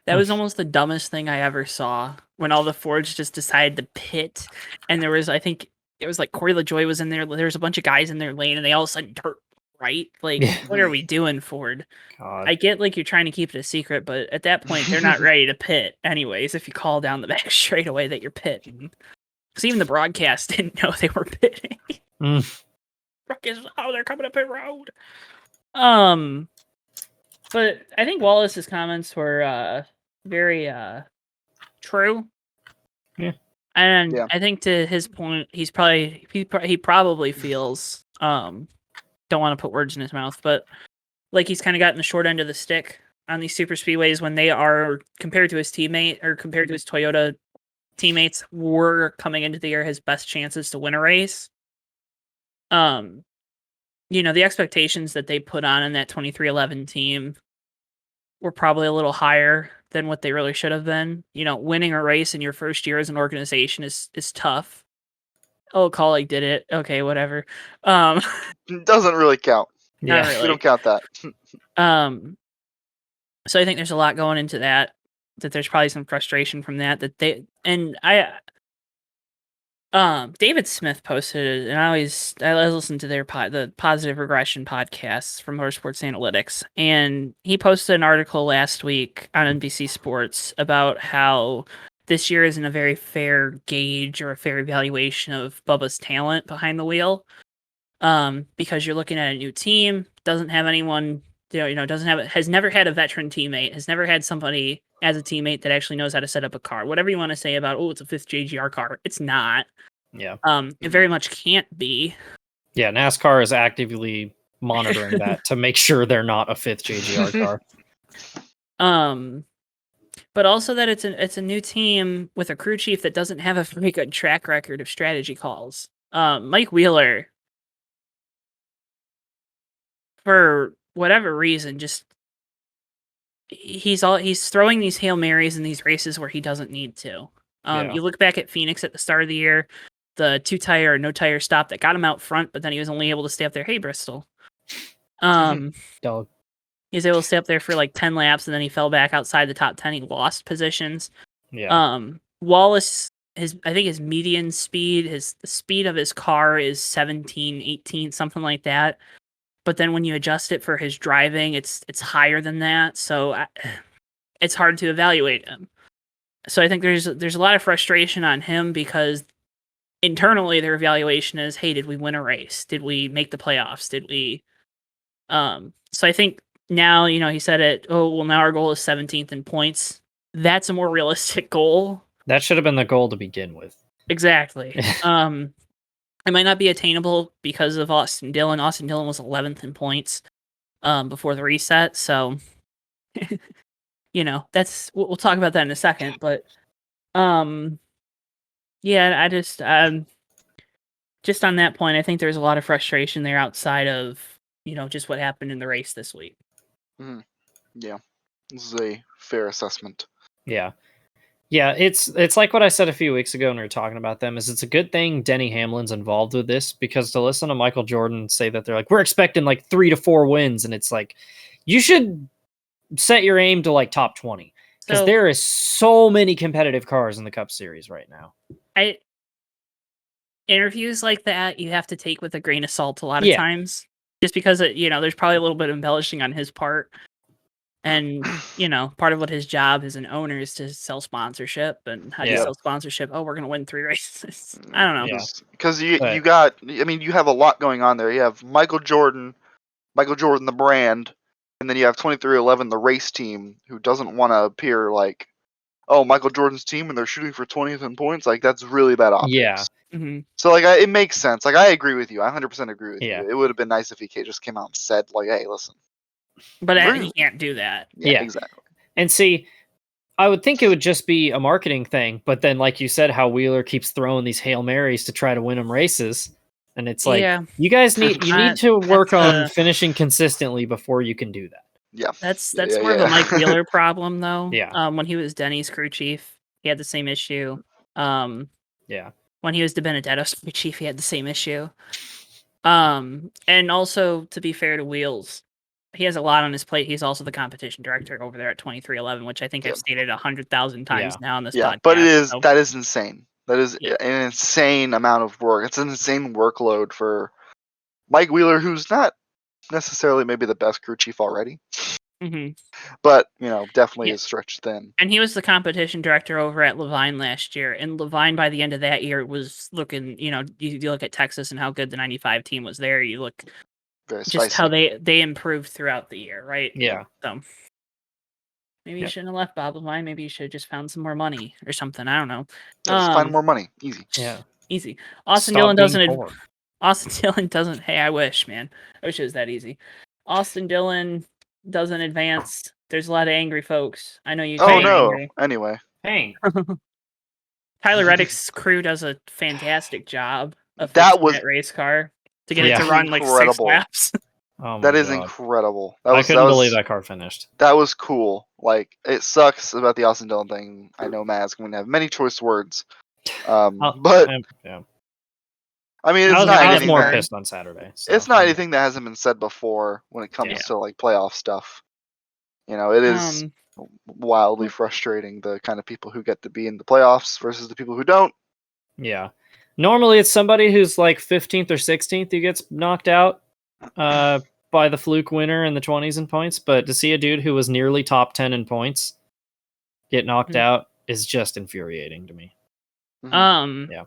That was almost the dumbest thing I ever saw when all the Fords just decided to pit, and there was, I think it was like Corey LaJoie was in there. There was a bunch of guys in their lane, and they all of a sudden turn right. Like, what are we doing, Ford? God. I get like you're trying to keep it a secret, but at that point they're not ready to pit anyways. If you call down the back straight away that you're pitting. Because even the broadcast didn't know they were pitting. They're coming up pit road. But I think Wallace's comments were very true. Yeah. And I think to his point, he probably feels don't want to put words in his mouth, but like he's kind of gotten the short end of the stick on these super speedways when they are compared to his teammate or compared to his Toyota teammates were coming into the year his best chances to win a race. The expectations that they put on in that 2311 team were probably a little higher than what they really should have been. Winning a race in your first year as an organization is tough. Oh, colleague did it. Okay, whatever. Doesn't really count. Yeah, really. We don't count that. So I think there's a lot going into that there's probably some frustration from that David Smith posted it, and I listen to the Positive Regression podcasts from Motorsports Analytics, and he posted an article last week on NBC Sports about how this year isn't a very fair gauge or a fair evaluation of Bubba's talent behind the wheel, because you're looking at a new team, doesn't have anyone, has never had a veteran teammate, has never had somebody as a teammate that actually knows how to set up a car. Whatever you want to say about, it's a 5th JGR car, it's not. Yeah. It very much can't be. Yeah, NASCAR is actively monitoring that to make sure they're not a 5th JGR car. But also that it's a new team with a crew chief that doesn't have a very good track record of strategy calls. Mike Wheeler, for whatever reason, just he's throwing these Hail Marys in these races where he doesn't need to. You look back at Phoenix at the start of the year, the 2-tire or no tire stop that got him out front, but then he was only able to stay up there. Hey, Bristol. Dog. He was able to stay up there for like 10 laps, and then he fell back outside the top 10. He lost positions. Yeah. Wallace, I think his median speed, the speed of his car is 17, 18, something like that. But then when you adjust it for his driving, it's higher than that. So it's hard to evaluate him. So I think there's a lot of frustration on him because internally their evaluation is, hey, did we win a race? Did we make the playoffs? Did we? So I think now, he said it. Oh, well, now our goal is 17th in points. That's a more realistic goal. That should have been the goal to begin with. Exactly. It might not be attainable because of Austin Dillon. Austin Dillon was 11th in points before the reset. So, that's we'll talk about that in a second. But, yeah, I just on that point, I think there's a lot of frustration there outside of just what happened in the race this week. Mm-hmm. Yeah, this is a fair assessment. Yeah. Yeah, it's like what I said a few weeks ago when we were talking about them, is it's a good thing Denny Hamlin's involved with this, because to listen to Michael Jordan say that they're like, we're expecting like 3 to 4 wins, and it's like, you should set your aim to like top 20, because there is so many competitive cars in the Cup Series right now. Interviews like that you have to take with a grain of salt a lot of times, just because there's probably a little bit of embellishing on his part. And, part of what his job as an owner is to sell sponsorship. And how do you sell sponsorship? Oh, we're going to win 3 races. I don't know. Because you have a lot going on there. You have Michael Jordan, the brand, and then you have 2311, the race team, who doesn't want to appear like, oh, Michael Jordan's team and they're shooting for 20th in points. Like, that's really bad optics. Yeah. Mm-hmm. So, like, it makes sense. Like, I agree with you. I 100% agree with you. It would have been nice if he just came out and said, like, hey, listen. But he can't do that. Yeah, exactly. And see, I would think it would just be a marketing thing, but then, like you said, how Wheeler keeps throwing these Hail Marys to try to win them races, and it's like, you guys need to work on finishing consistently before you can do that. Yeah, that's more of a Mike Wheeler problem, though. Yeah. When he was Denny's crew chief, he had the same issue. Yeah. When he was DiBenedetto's crew chief, he had the same issue. And also, to be fair to Wheels, he has a lot on his plate. He's also the competition director over there at 2311, which I think I've stated 100,000 times now on this podcast. But that is insane. That is an insane amount of work. It's an insane workload for Mike Wheeler, who's not necessarily maybe the best crew chief already. Mm-hmm. But, definitely is stretched thin. And he was the competition director over at Levine last year. And Levine, by the end of that year, was looking, you look at Texas and how good the 95 team was there. You look just how they improved throughout the year, right? Yeah. So maybe you shouldn't have left Bob Levine. Maybe you should have just found some more money or something. I don't know. Just find more money. Easy. Yeah. Easy. Austin Dillon doesn't. Hey, I wish, man. I wish it was that easy. Austin Dillon doesn't advance. There's a lot of angry folks. I know you. Oh no. Angry. Anyway. Hey. Tyler Reddick's crew does a fantastic job of that race car to get it to run like 6 laps. Oh that is incredible. I couldn't believe that car finished. That was cool. Like, it sucks about the Austin Dillon thing. I know Matt's going to have many choice words. But yeah. I mean, I was more pissed on Saturday. So. It's not anything that hasn't been said before when it comes to like playoff stuff. It is wildly frustrating, the kind of people who get to be in the playoffs versus the people who don't. Yeah. Normally it's somebody who's like 15th or 16th who gets knocked out by the fluke winner in the 20s in points, but to see a dude who was nearly top 10 in points get knocked out is just infuriating to me. Yeah.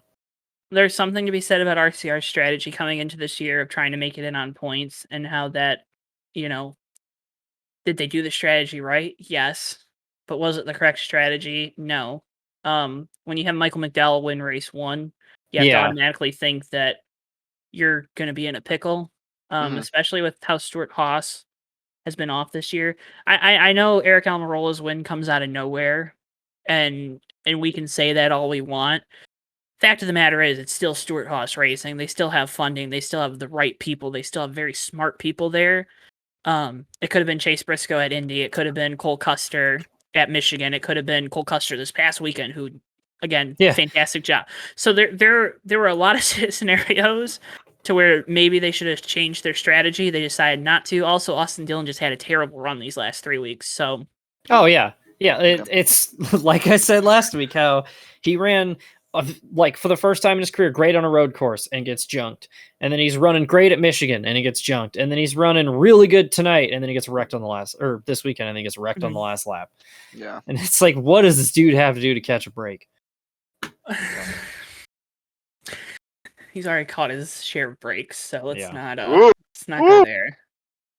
There's something to be said about RCR's strategy coming into this year of trying to make it in on points, and how that, did they do the strategy right? Yes. But was it the correct strategy? No. When you have Michael McDowell win race 1, you have to automatically think that you're going to be in a pickle, especially with how Stuart Haas has been off this year. I know Eric Almirola's win comes out of nowhere, and we can say that all we want. Fact of the matter is, it's still Stuart Haas Racing. They still have funding. They still have the right people. They still have very smart people there. It could have been Chase Briscoe at Indy. It could have been Cole Custer at Michigan. It could have been Cole Custer this past weekend, who, again, fantastic job. So there were a lot of scenarios to where maybe they should have changed their strategy. They decided not to. Also, Austin Dillon just had a terrible run these last 3 weeks. So, oh yeah, it's like I said last week, how he ran like for the first time in his career great on a road course and gets junked, and then he's running great at Michigan and he gets junked, and then he's running really good tonight and then he gets wrecked on the last, or this weekend I think he gets wrecked on the last lap. Yeah, and it's like, what does this dude have to do to catch a break? he's already caught his share of breaks, so let's not Ooh, go there.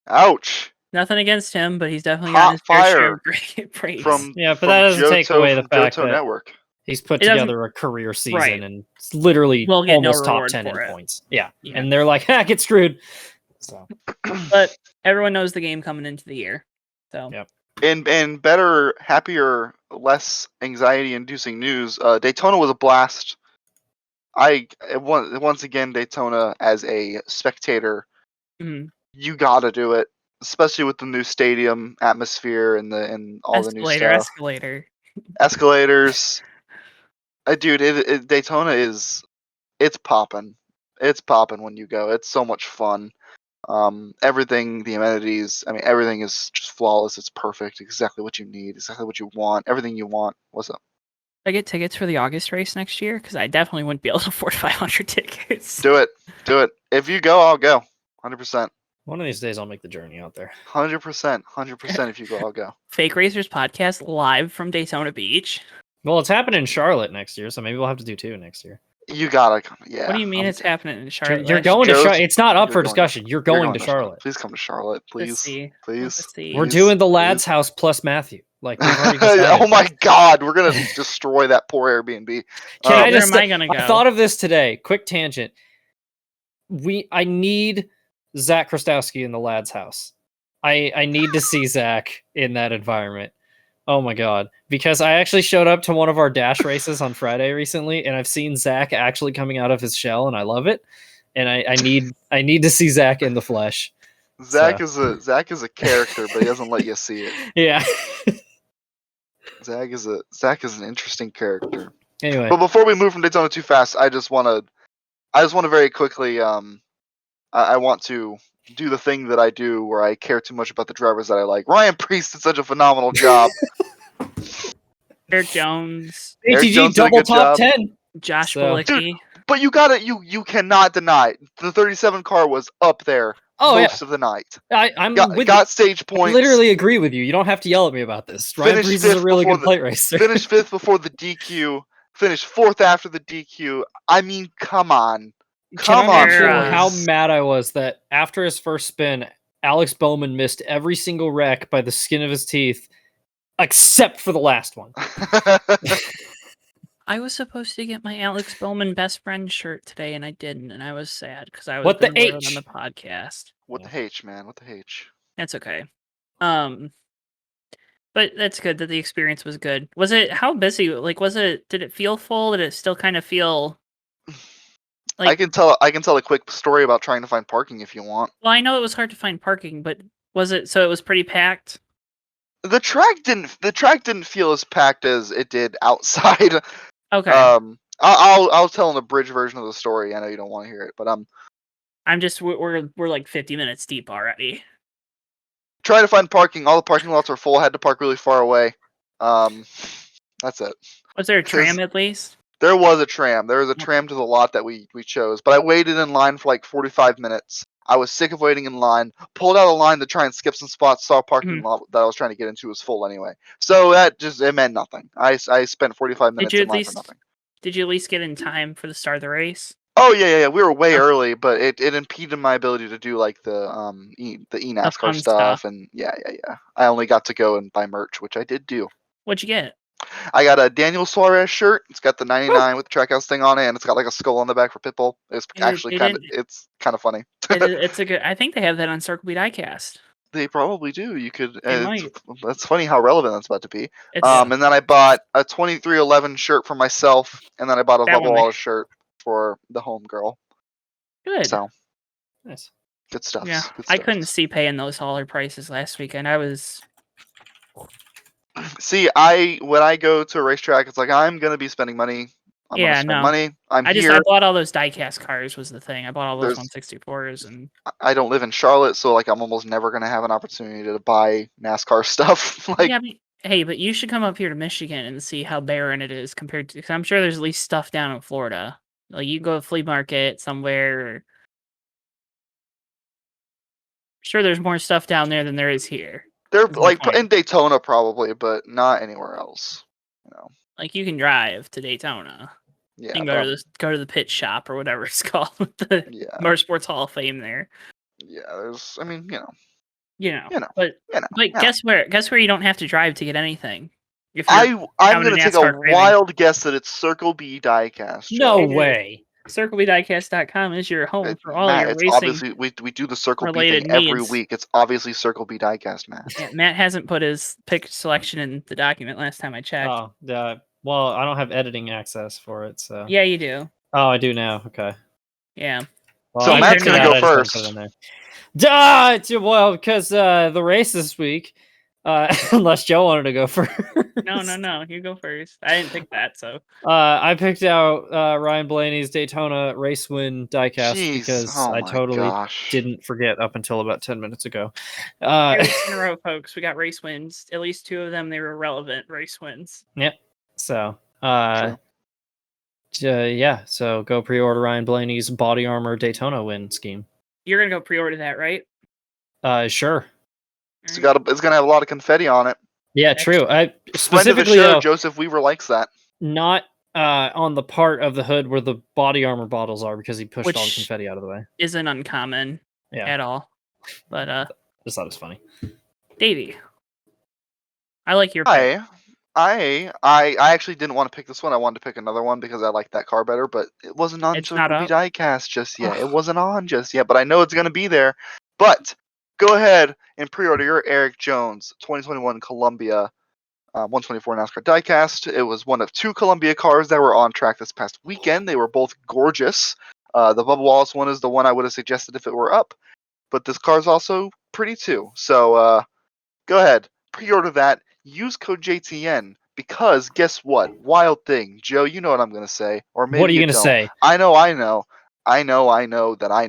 ouch. Nothing against him, but he's definitely Hot got his fair share fire of breaks. From Yeah, but that doesn't take away the fact Johto that Network. he's put It doesn't- together a career season Right. and it's literally We'll get no almost top reward 10 in for it. points. Yeah. Yeah. And they're like, get screwed. So, But everyone knows the game coming into the year. So Yep. And better, happier, less anxiety-inducing news. Daytona was a blast. Once again, Daytona as a spectator, mhm. you gotta do it, especially with the new stadium atmosphere and all the new stuff. Escalator. Escalators. Dude, Daytona it's popping. It's popping when you go. It's so much fun. Everything, the amenities, everything is just flawless. It's perfect. Exactly what you need. Exactly what you want. Everything you want. What's up? I get tickets for the August race next year because I definitely wouldn't be able to afford 500 tickets. Do it. If you go, I'll go. 100%. One of these days I'll make the journey out there. 100%. 100%. If you go, I'll go. Fake Racers podcast live from Daytona Beach. Well, it's happening in Charlotte next year, so maybe we'll have to do 2 next year. You gotta come. Yeah. What do you mean it's happening in Charlotte? You're last going to year? Charlotte. It's not up You're for going- discussion. You're going to Charlotte. Please come to Charlotte, Let's please. see. Please. Let's see. We're Please, doing the please. lad's house plus Matthew. Like, we've already decided. Oh my God, we're gonna destroy that poor Airbnb. Can I Where just am I gonna go? I thought of this today. Quick tangent. I need Zach Krastowski in the lad's house. I need to see Zach in that environment. Oh my God. Because I actually showed up to one of our dash races on Friday recently, and I've seen Zach actually coming out of his shell, and I love it. And I need to see Zach in the flesh. Zach is a character, but he doesn't let you see it. Yeah. Zach is an interesting character. Anyway. But before we move from Daytona too fast, I just want to very quickly I want to do the thing that I do where I care too much about the drivers that I like. Ryan Preece did such a phenomenal job. Eric Jones, Eric ATG Jones did a double good top job. 10. Josh So- Bilicki. But you cannot deny the 37 car was up there most of the night. I'm with Got stage you. I points. literally agree with you. You don't have to yell at me about this. Ryan Finished Preece is a fifth really before good plate racer. Finished 5th before the DQ. Finished 4th after the DQ. I mean, come on. Can Come I on, mention boys. how mad I was that after his first spin, Alex Bowman missed every single wreck by the skin of his teeth, except for the last one. I was supposed to get my Alex Bowman best friend shirt today, and I didn't, and I was sad because I was What the gonna wear it H? on the podcast. What the H, man? What the H? That's okay. But that's good that the experience was good. Was it how busy? Like, did it feel full? Did it still kind of feel I like? can tell a quick story about trying to find parking if you want. Well, I know it was hard to find parking, but was it? So it was pretty packed. The track didn't feel as packed as it did outside. Okay. I'll tell an abridged version of the story. I know you don't want to hear it, but I'm just we're like 50 minutes deep already. trying to find parking. All the parking lots are full. I had to park really far away. That's it. Was there a tram at least? There was a tram. There was a tram to the lot that we chose, but I waited in line for like 45 minutes. I was sick of waiting in line. Pulled out a line to try and skip some spots. Saw a parking lot that I was trying to get into was full anyway. So it meant nothing. I spent 45 minutes in line for nothing. Did you at least get in time for the start of the race? Oh yeah. We were way early, but it impeded my ability to do like the eNASCAR fun stuff, and yeah. I only got to go and buy merch, which I did do. What'd you get? I got a Daniel Suarez shirt. It's got the 99 with the trackhouse thing on it, and it's got like a skull on the back for Pitbull. It's actually kind of funny. It's a good. I think they have that on Circle Beat Diecast. They probably do. You could. might. That's funny how relevant that's about to be. It's, And then I bought a 2311 shirt for myself, and then I bought a That Bubba one Wallace shirt for the home girl. good. So Nice. good stuff. Yeah, Good I stuff. couldn't see paying those hauler prices last weekend. I was. See, when I go to a racetrack, it's like I'm gonna be spending money. I'm gonna spend no. money. I'm I here. bought all those diecast cars was the thing. I bought all those There's- 164s and I don't live in Charlotte, so like I'm almost never gonna have an opportunity to buy NASCAR stuff. Like, yeah, hey, but you should come up here to Michigan and see how barren it is compared to. Because I'm sure there's at least stuff down in Florida. Like you go to flea market somewhere. Sure, there's more stuff down there than there is here. they're That's my like point. in Daytona probably, but not anywhere else. You know. Like you can drive to Daytona. Yeah. You can but go to the pit shop or whatever it's called with the yeah. Motorsports Hall of Fame there. Yeah. There's. I mean, you know. But guess where you don't have to drive to get anything. If you're I'm having gonna take NASCAR a craving. wild guess that it's Circle B Diecast. No Joe. way. CircleBDiecast.com is your home for all Matt, your it's racing. obviously we do the Circle B related thing every needs. week. It's obviously Circle B Diecast, Matt. Yeah, Matt hasn't put his pick selection in the document last time I checked. Oh, well, I don't have editing access for it, so. Yeah, you do. Oh, I do now. Okay. Yeah. Well, So I Matt's figured gonna out, go I just didn't first. put it in there. Well, because the race this week, unless Joe wanted to go first. No. You go first. I didn't pick that, so. I picked out Ryan Blaney's Daytona race win diecast Jeez, because oh I my totally gosh. didn't forget up until about 10 minutes ago. 3 weeks in a row, folks. We got race wins. At least 2 of them, they were relevant race wins. Yep. So, True. yeah. So go pre-order Ryan Blaney's body armor Daytona win scheme. You're gonna go pre-order that, right? Sure. It's gonna have a lot of confetti on it. Yeah, true. I Friend of the specifically show, though, Joseph Weaver likes that. not on the part of the hood where the body armor bottles are because he pushed all the Which- confetti out of the way. Isn't uncommon at all. But Just thought it was funny. Davey, I like your pick. I actually didn't want to pick this one. I wanted to pick another one because I liked that car better, but it wasn't on It's not Circle B up? Diecast just yet. It wasn't on just yet, but I know it's gonna be there. But go ahead and pre-order your Eric Jones 2021 Columbia 124 NASCAR Diecast. It was one of 2 Columbia cars that were on track this past weekend. They were both gorgeous. The Bubba Wallace one is the one I would have suggested if it were up, but this car's also pretty too. So go ahead, pre-order that. Use code JTN because guess what? Wild thing, Joe. You know what I'm gonna say, or maybe What are you gonna don't. say? I know that I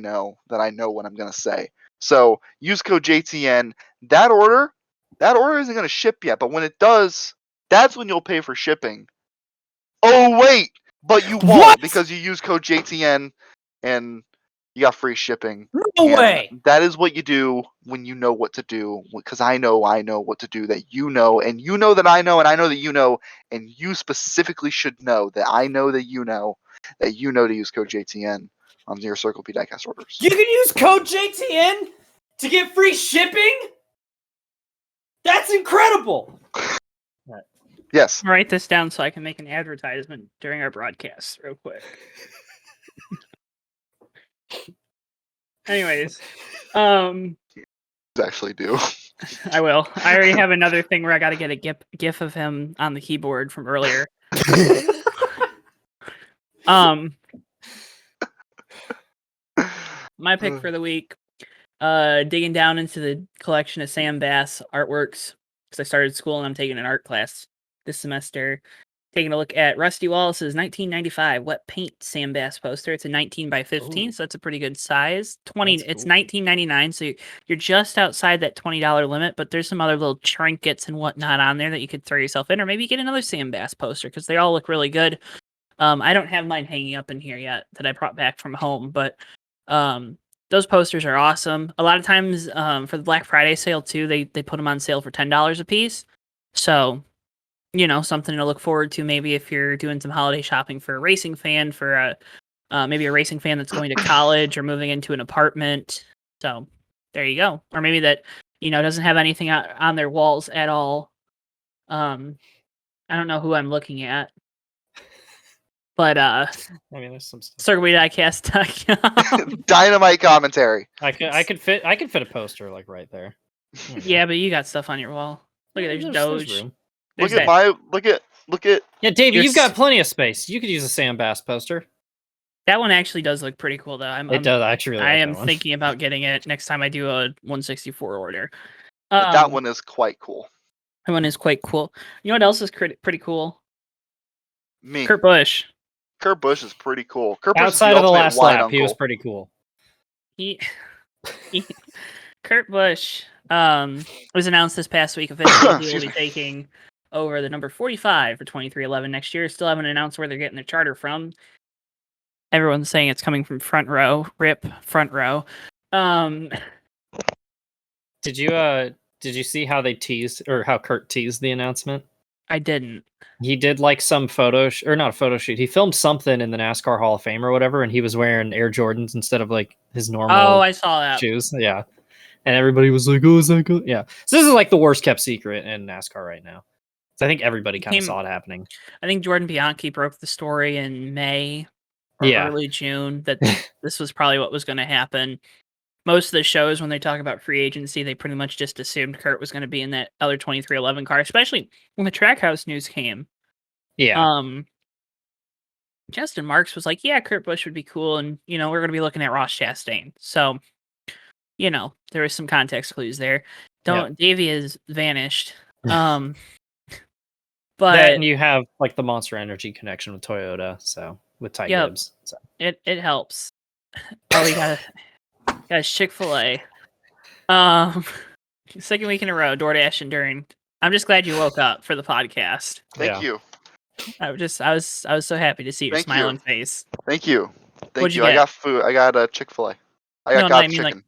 know what I'm gonna say. So use code JTN. That order isn't gonna ship yet, but when it does, that's when you'll pay for shipping. Oh wait, but you won't What? because you use code JTN and you got free shipping. No And way. That is what you do when you know what to do. Because I know what to do that you know, and you know that I know, and I know that you know, and you specifically should know that I know that you know to use code JTN on your Circle B Diecast orders. You can use code JTN to get free shipping? That's incredible. Yes. Write this down so I can make an advertisement during our broadcast real quick. Anyways, Actually do. I will. I already have another thing where I got to get a gif of him on the keyboard from earlier. My pick for the week, digging down into the collection of Sam Bass artworks because I started school and I'm taking an art class this semester. Taking a look at Rusty Wallace's 1995 wet paint Sam Bass poster. It's a 19 by 15, so that's a pretty good size. It's $19.99, so you're just outside that $20 limit. But there's some other little trinkets and whatnot on there that you could throw yourself in, or maybe get another Sam Bass poster because they all look really good. I don't have mine hanging up in here yet that I brought back from home, but those posters are awesome. A lot of times for the Black Friday sale too, they put them on sale for $10 a piece. So, you know, something to look forward to maybe if you're doing some holiday shopping for a racing fan, for maybe a racing fan that's going to college or moving into an apartment. So there you go. Or maybe that, you know, doesn't have anything on their walls at all. I don't know who I'm looking at. But I mean, there's some stuff. CircleBDiecast.com. Dynamite commentary. I could fit a poster like right there. Yeah, but you got stuff on your wall. Look at there's Doge. room. Look at. Yeah, Davey, you've got plenty of space. You could use a Sam Bass poster. That one actually does look pretty cool, though. It does. I actually really like I that am one. thinking about getting it next time I do a 164 order. That one is quite cool. That one is quite cool. You know what else is pretty cool? Me. Kurt Busch. Kurt Busch is pretty cool. Kurt Busch Outside is of the ultimate last wide lap, uncle. he was pretty cool. Kurt Busch was announced this past week officially he will be taking over the number 45 for 23XI next year. Still haven't announced where they're getting their charter from. Everyone's saying it's coming from Front Row. RIP Front Row. Did you see how they teased or how Kurt teased the announcement? I didn't. He did like some photo or not a photo shoot. He filmed something in the NASCAR Hall of Fame or whatever, and he was wearing Air Jordans instead of like his normal I saw that. shoes. Yeah. And everybody was like, "Oh, is that good?" Yeah. So this is like the worst kept secret in NASCAR right now. So I think everybody kind of saw it happening. I think Jordan Bianchi broke the story in May or early June that this was probably what was going to happen. Most of the shows, when they talk about free agency, they pretty much just assumed Kurt was going to be in that other 23XI car, especially when the Trackhouse news came. Yeah. Justin Marks was like, yeah, Kurt Busch would be cool. And, we're going to be looking at Ross Chastain. So, there was some context clues there. Davey has vanished. But and you have like the Monster Energy connection with Toyota. So with Ty Gibbs. So. It helps. Oh, we got Chick-fil-A. Second week in a row, DoorDash enduring. I'm just glad you woke up for the podcast. Thank you. I was so happy to see your smiling face. Thank you. What'd you get? I got food. I got a Chick-fil-A. I got God's chicken. Like,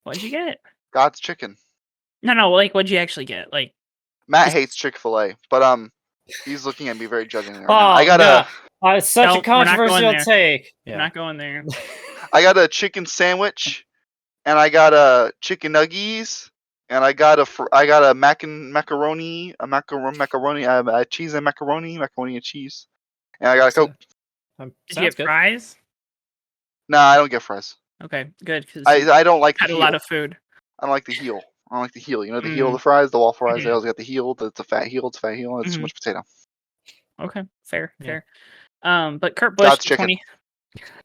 what'd you get? God's chicken. No, like what'd you actually get? Like Matt hates Chick-fil-A, but he's looking at me very judgingly. I got it's such a controversial take. We're not going there. I got a chicken sandwich, and I got a chicken nuggies, and I got a macaroni, cheese and macaroni and cheese, and I got a Coke. Did you get fries? No, I don't get fries. Okay, good. I don't like the heel. A lot of food. I don't like the heel. I don't like the heel. You know the heel of the fries, the wall fries. They always got the heel. It's a fat heel. It's a fat heel. It's too much potato. Okay, fair. But Kurt Busch, 20.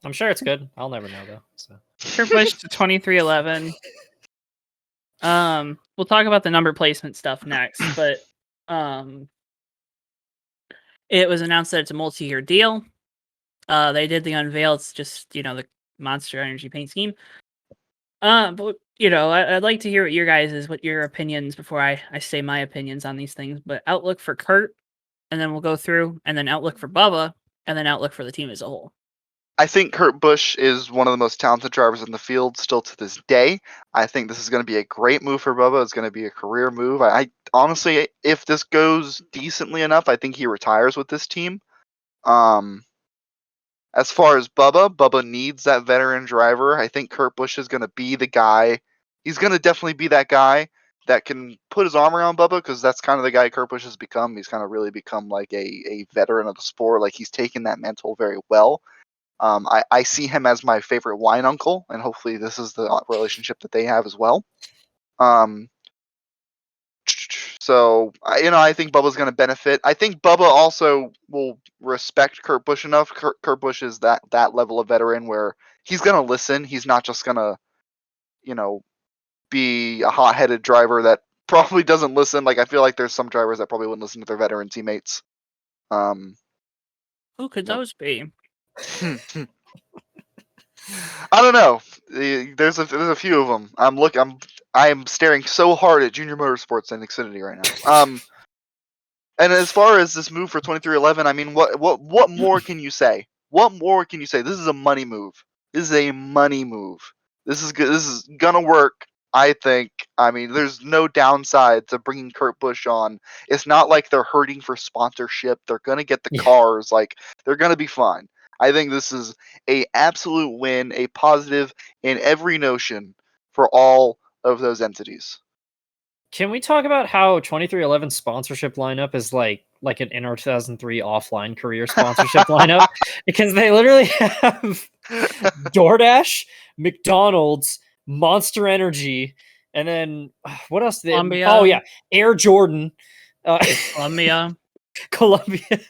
I'm sure it's good. I'll never know though. So. Kurt Busch to 23XI. We'll talk about the number placement stuff next, but it was announced that it's a multi-year deal. They did the unveil. It's just the Monster Energy paint scheme. But I'd like to hear what your opinions before I say my opinions on these things. But outlook for Kurt, and then we'll go through, and then outlook for Bubba, and then outlook for the team as a whole. I think Kurt Busch is one of the most talented drivers in the field still to this day. I think this is going to be a great move for Bubba. It's going to be a career move. I honestly, if this goes decently enough, I think he retires with this team. As far as Bubba needs that veteran driver. I think Kurt Busch is going to be the guy. He's going to definitely be that guy that can put his arm around Bubba, because that's kind of the guy Kurt Busch has become. He's kind of really become like a veteran of the sport. Like, he's taken that mantle very well. I see him as my favorite wine uncle, and hopefully this is the relationship that they have as well. So, I think Bubba's going to benefit. I think Bubba also will respect Kurt Busch enough. Kurt Busch is that level of veteran where he's going to listen. He's not just going to, be a hot-headed driver that probably doesn't listen. Like, I feel like there's some drivers that probably wouldn't listen to their veteran teammates. Who could those be? I don't know. There's a few of them. I am staring so hard at Junior Motorsports and Xfinity right now. And as far as this move for 23XI, I mean, what more can you say? What more can you say? This is a money move. This is a money move. This is good. This is gonna work, I think. I mean, there's no downside to bringing Kurt Busch on. It's not like they're hurting for sponsorship. They're gonna get the cars. Like, they're gonna be fine. I think this is a absolute win, a positive in every notion for all of those entities. Can we talk about how 23XI sponsorship lineup is like an NR 2003 offline career sponsorship lineup? Because they literally have DoorDash, McDonald's, Monster Energy, and then what else? Columbia. Oh yeah, Air Jordan, Columbia.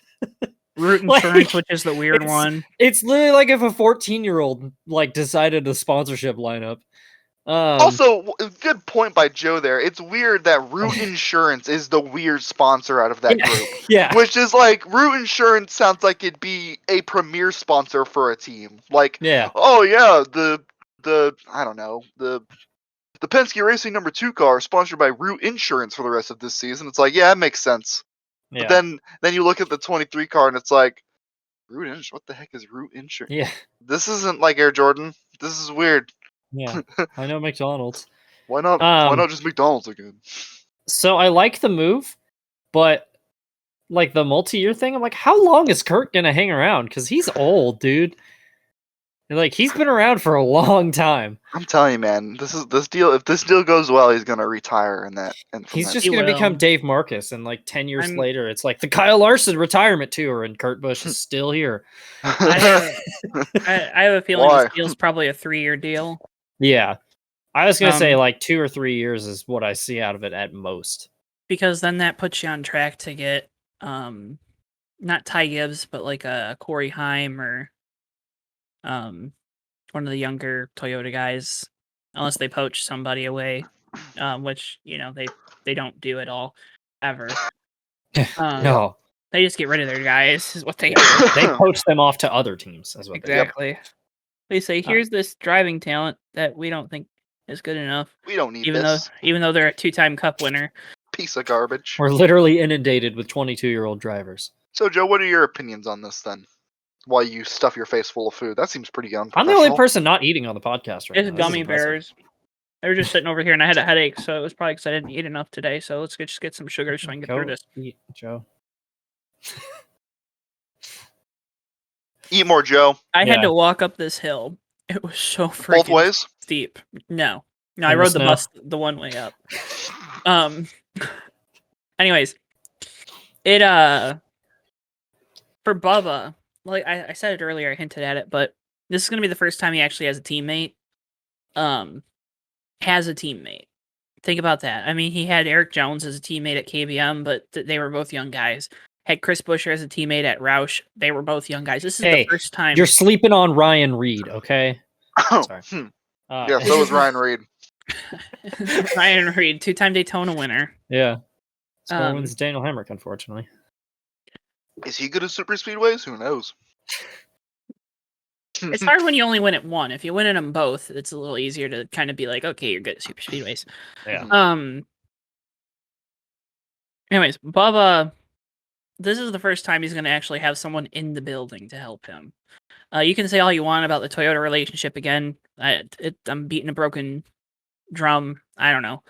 Root Insurance, which is the weird one. It's literally like if a 14-year-old decided a sponsorship lineup. Also, good point by Joe there. It's weird that Root Insurance is the weird sponsor out of that group. Yeah. Which is like, Root Insurance sounds like it'd be a premier sponsor for a team. Like, Yeah. oh yeah, the I don't know, the Penske Racing number 2 car sponsored by Root Insurance for the rest of this season. It's like, yeah, that makes sense. Yeah. But then you look at the 23 car and it's like, Root Insurance? What the heck is Root Insurance? Yeah. This isn't like Air Jordan. This is weird. Yeah. I know McDonald's. Why not just McDonald's again? So I like the move, but like the multi-year thing, I'm like, how long is Kurt gonna hang around? Because he's old, dude. And, like, he's been around for a long time. I'm telling you, man, this deal. If this deal goes well, he's gonna retire in that. He's just gonna become Dave Marcus, and like 10 years later, it's like the Kyle Larson retirement tour, and Kurt Busch is still here. I have a feeling this deal's probably a 3-year deal. Yeah, I was gonna say like 2 or 3 years is what I see out of it at most. Because then that puts you on track to get not Ty Gibbs, but like a Corey Heim or one of the younger Toyota guys, unless they poach somebody away, which they don't do at all ever. No, they just get rid of their guys. Is what they do. They poach them off to other teams. As what exactly. They say, here's this driving talent that we don't think is good enough. We don't need even though they're a 2-time Cup winner. Piece of garbage. We're literally inundated with 22-year-old drivers. So, Joe, what are your opinions on this then? Why you stuff your face full of food? That seems pretty unprofessional. I'm the only person not eating on the podcast right now. It's gummy bears. They were just sitting over here, and I had a headache, so it was probably because I didn't eat enough today. So let's just get some sugar so I can get through this. Eat, Joe. Eat more, Joe. I had to walk up this hill. It was so freaking both ways. Steep. No, I rode the bus the one way up. Anyways, it for Bubba, like I said it earlier, I hinted at it, but this is gonna be the first time he actually has a teammate. Think about that. I mean, he had Eric Jones as a teammate at KBM, but they were both young guys. Had Chris Buescher as a teammate at Roush. They were both young guys. This is the first time. You're sleeping on Ryan Reed, okay? Sorry. Yeah, so was Ryan Reed. Ryan Reed, 2-time Daytona winner. Yeah. So wins Daniel Hemrick, unfortunately. Is he good at super speedways? Who knows? It's hard when you only win at one. If you win at them both, it's a little easier to kind of be like, okay, you're good at super speedways. Yeah. Anyways, Bubba, this is the first time he's going to actually have someone in the building to help him. You can say all you want about the Toyota relationship again. I'm beating a broken drum. I don't know.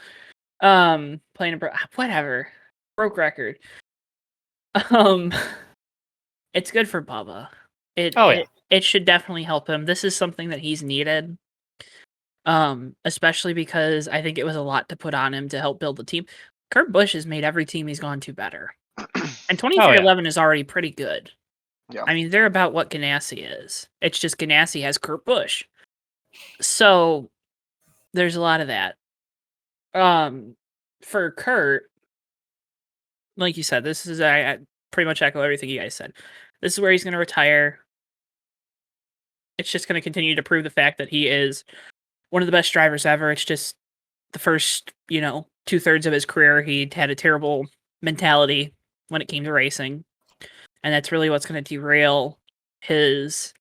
Playing whatever. Broke record. It's good for Bubba. It should definitely help him. This is something that he's needed. Especially because I think it was a lot to put on him to help build the team. Kurt Busch has made every team he's gone to better. And 2311 is already pretty good. Yeah. I mean, they're about what Ganassi is. It's just Ganassi has Kurt Busch. So there's a lot of that. For Kurt, like you said, this is I pretty much echo everything you guys said. This is where he's going to retire. It's just going to continue to prove the fact that he is one of the best drivers ever. It's just the first, 2/3 of his career, he had a terrible mentality when it came to racing. And that's really what's going to derail his...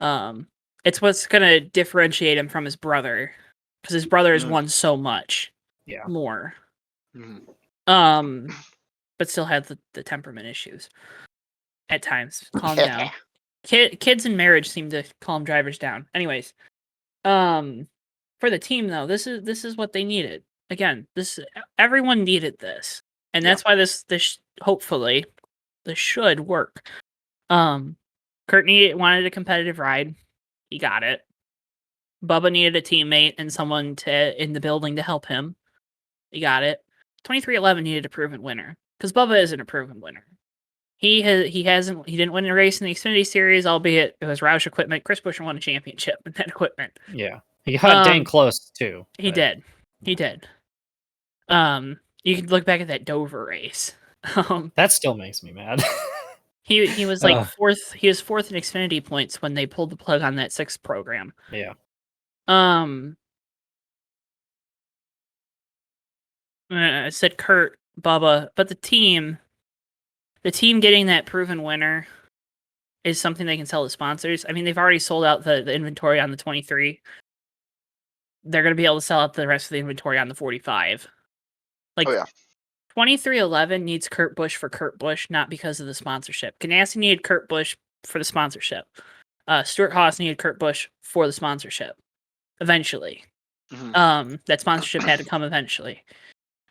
it's what's going to differentiate him from his brother. Because his brother has won so much more. Mm-hmm. But still had the temperament issues. At times. Calm down. Kids in marriage seem to calm drivers down. Anyways. For the team, though, this is what they needed. Again, everyone needed this. And that's why this hopefully... This should work. Kurt wanted a competitive ride. He got it. Bubba needed a teammate and someone in the building to help him. He got it. 2311 needed a proven winner because Bubba isn't a proven winner. He didn't win a race in the Xfinity Series, albeit it was Roush equipment. Chris Buescher won a championship with that equipment. Yeah, he got dang close too. He did. You can look back at that Dover race. That still makes me mad. he was like fourth. He was fourth in Xfinity points when they pulled the plug on that 6th program. Yeah. I said Kurt, Bubba, but the team getting that proven winner is something they can sell to sponsors. I mean, they've already sold out the inventory on the 23. They're going to be able to sell out the rest of the inventory on the 45. Like, 2311 needs Kurt Busch for Kurt Busch, not because of the sponsorship. Ganassi needed Kurt Busch for the sponsorship. Stewart-Haas needed Kurt Busch for the sponsorship. Eventually. That sponsorship had to come eventually.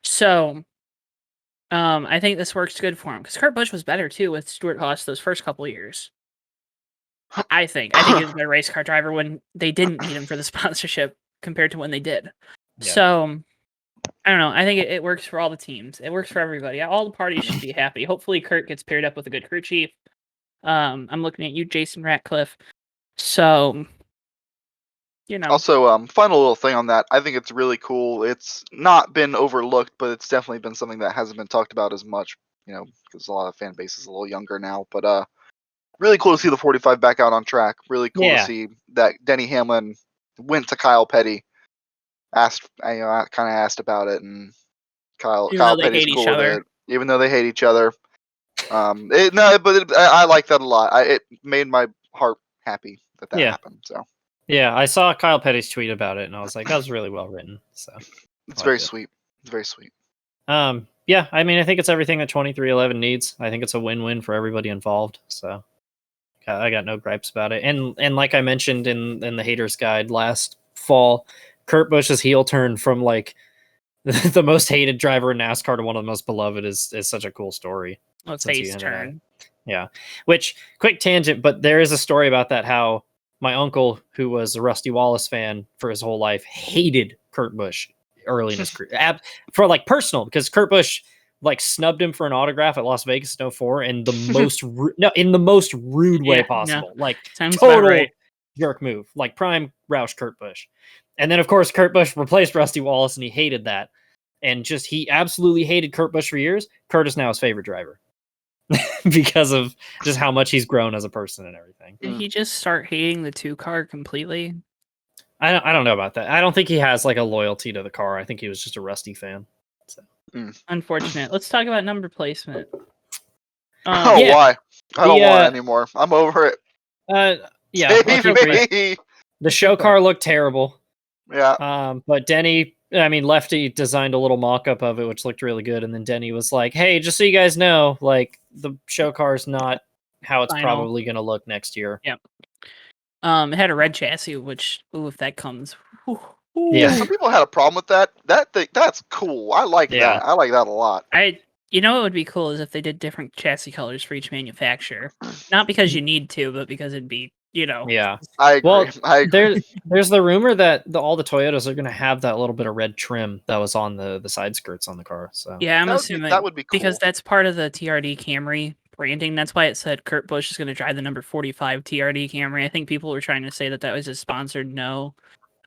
So, I think this works good for him. Because Kurt Busch was better, too, with Stewart-Haas those first couple of years. I think he was a better race car driver when they didn't need him for the sponsorship compared to when they did. Yeah. So, I don't know. I think it works for all the teams. It works for everybody. All the parties should be happy. Hopefully, Kurt gets paired up with a good crew chief. I'm looking at you, Jason Ratcliffe. So, Also, final little thing on that. I think it's really cool. It's not been overlooked, but it's definitely been something that hasn't been talked about as much. Because a lot of the fan base is a little younger now. But really cool to see the 45 back out on track. Really cool to see that Denny Hamlin went to Kyle Petty. I kind of asked about it, and Kyle Petty's cool with it, even though they hate each other. I like that a lot. It made my heart happy that happened. So yeah, I saw Kyle Petty's tweet about it, and I was like, that was really well written. So it's very sweet. It's very sweet. Yeah, I mean, I think it's everything that 2311 needs. I think it's a win-win for everybody involved. So I got no gripes about it. And like I mentioned in the Haters Guide last fall, Kurt Busch's heel turn from like the most hated driver in NASCAR to one of the most beloved is such a cool story. Oh, face turn. Yeah. Which, quick tangent, but there is a story about that, how my uncle, who was a Rusty Wallace fan for his whole life, hated Kurt Busch early in his career. For like personal, because Kurt Busch like snubbed him for an autograph at Las Vegas in 04 in the most rude way possible. Like total jerk move. Like prime Roush Kurt Busch. And then, of course, Kurt Busch replaced Rusty Wallace, and he hated that. And he absolutely hated Kurt Busch for years. Kurt is now his favorite driver because of just how much he's grown as a person and everything. Did he just start hating the 2-car completely? I don't know about that. I don't think he has like a loyalty to the car. I think he was just a Rusty fan. So. Unfortunate. Let's talk about number placement. Why? I don't want it anymore. I'm over it. Yeah. The show car looked terrible. Yeah. But Lefty designed a little mock-up of it, which looked really good. And then Denny was like, hey, just so you guys know, like the show car is not how it's probably going to look next year. Yep. It had a red chassis, which, if that comes. Yeah. Some people had a problem with that. That's cool. I like that. I like that a lot. What would be cool is if they did different chassis colors for each manufacturer. Not because you need to, but because it'd be, Yeah. I agree. Well, I agree. There's the rumor that all the Toyotas are going to have that little bit of red trim that was on the side skirts on the car. So yeah, I'm assuming that would be cool. Because that's part of the TRD Camry branding. That's why it said Kurt Busch is going to drive the number 45 TRD Camry. I think people were trying to say that was a sponsored. No,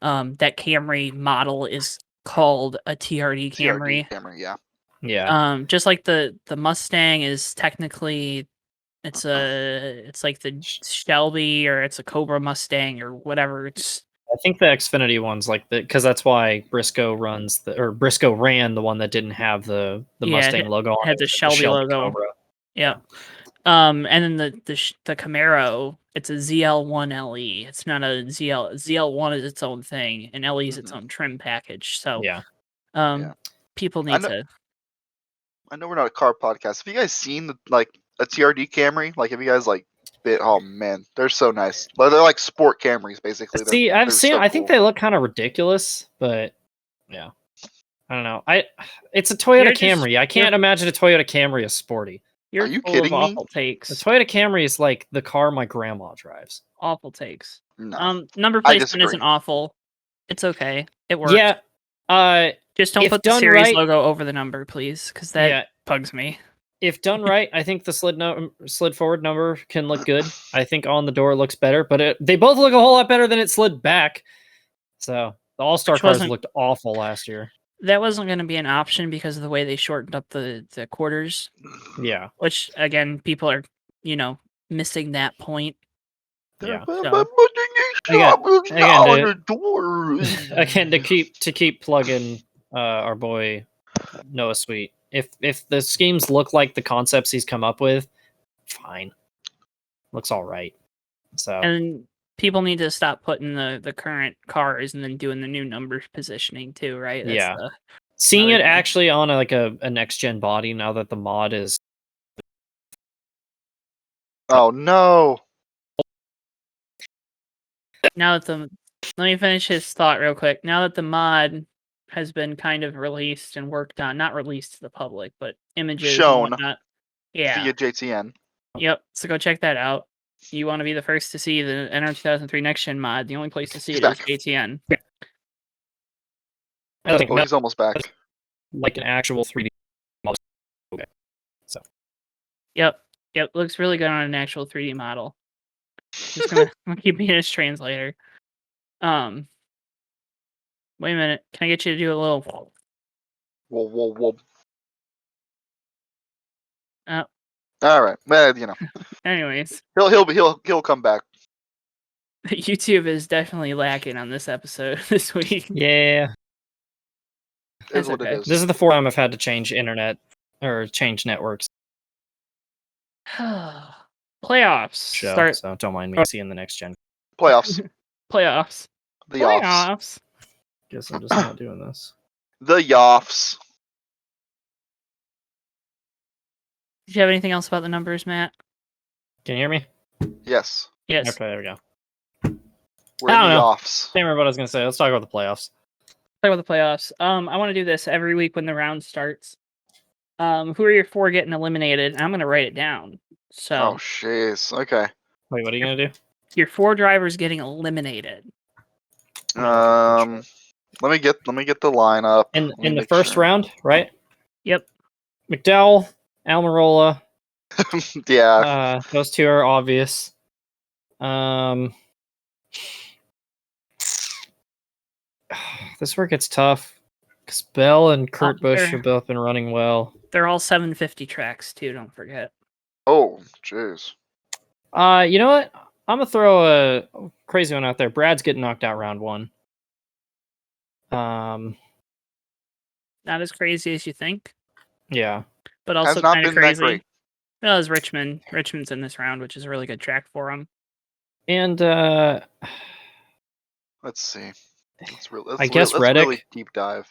that Camry model is called a TRD Camry. Yeah. Just like the Mustang is technically. It's like the Shelby or it's a Cobra Mustang or whatever. I think the Xfinity one's like because that's why Briscoe ran the one that didn't have the Mustang logo on it. Had the Shelby logo. Cobra. Yeah. And then the Camaro, it's a ZL1 LE. It's not a ZL. ZL1 is its own thing, and LE is its own trim package. So people need to. I know we're not a car podcast. Have you guys seen a TRD Camry? Like, have you guys oh man, they're so nice. They're like sport Camrys, basically. I've seen. So I think they look kind of ridiculous, but yeah, I don't know. It's a Toyota Camry. I can't imagine a Toyota Camry as sporty. Are you kidding me? Awful takes. The Toyota Camry is like the car my grandma drives. Awful takes. No. Number placement isn't awful. It's okay. It works. Yeah. Just don't put the series logo over the number, please, because that bugs me. If done right, I think the slid forward number can look good. I think on the door looks better, but they both look a whole lot better than it slid back. So the All-Star cars looked awful last year. That wasn't going to be an option because of the way they shortened up the quarters. Yeah. Which, again, people are, missing that point. Yeah. Door. Again, to keep plugging our boy Noah Sweet. If the schemes look like the concepts he's come up with, fine. Looks all right. So And people need to stop putting the current cars and then doing the new number positioning too, right? Yeah. Seeing another it thing. actually on a next gen body now that the mod is Oh no! Now that let me finish his thought real quick. Now that the mod has been kind of released and worked on, not released to the public, but images Shown. and whatnot. Yeah. Via JTN. Yep. So go check that out. You want to be the first to see the NR 2003 Next Gen mod. The only place to see He's it is back. JTN. I think Oh, he's almost back. like an actual 3D model. Okay. So Yep. Looks really good on an actual 3D model. Just gonna I'm gonna keep being his translator. Wait a minute. Can I get you to do a little? Whoa. Oh. All right. Well, you know. Anyways, He'll come back. YouTube is definitely lacking on this episode this week. yeah. Is That's what okay. it is. This is the fourth time I've had to change internet or change networks Playoffs show. start. So don't mind me seeing the next gen. Playoffs. Playoffs. The offs. Guess I'm just not doing this. The Yoffs. Did you have anything else about the numbers, Matt? Can you hear me? Yes. Yes. Okay, there we go. We're I in don't the know. offs. Can't remember what I was gonna say. Let's talk about the playoffs. Talk about the playoffs. I want to do this every week when the round starts. Who are your four getting eliminated? And I'm gonna write it down. So Oh jeez. Okay. Wait, what are you gonna do? your four drivers getting eliminated. Let me get the lineup. In Let me the make first sure. round, right? Yep. McDowell, Almirola. Yeah. Those two are obvious. This where it gets tough because Bell and Kurt Busch have both been running well. They're all 750 tracks too. Don't forget. Oh jeez. You know what? I'm gonna throw a crazy one out there. Brad's getting knocked out round one. Not as crazy as you think, Yeah. but also Has not kind of been that crazy. great. Well, it's Richmond. Richmond's in this round, which is a really good track for them. And Let's see. I guess Reddick. Really deep dive.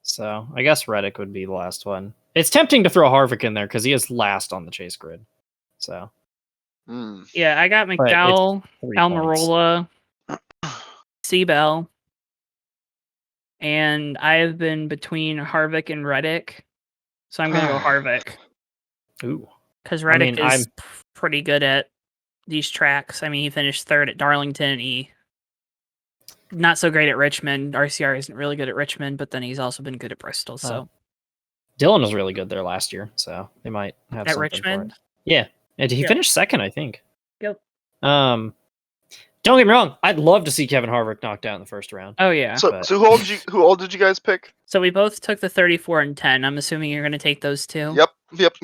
So I guess Reddick would be the last one. It's tempting to throw Harvick in there because he is last on the chase grid. So Yeah, I got McDowell, Almirola, Seabell, and I have been between Harvick and Reddick, so I'm gonna go Harvick. Ooh, because Reddick is pretty good at these tracks. I mean, he finished third at Darlington. He not so great at Richmond. RCR isn't really good at Richmond, but then he's also been good at Bristol. So Dylan was really good there last year, so they might have at something Richmond. For it. Yeah, and he finished second, I think. Yep. Don't get me wrong. I'd love to see Kevin Harvick knocked out in the first round. Oh yeah. So who all did you guys pick? So we both took the 34 and 10. I'm assuming you're going to take those two. Yep.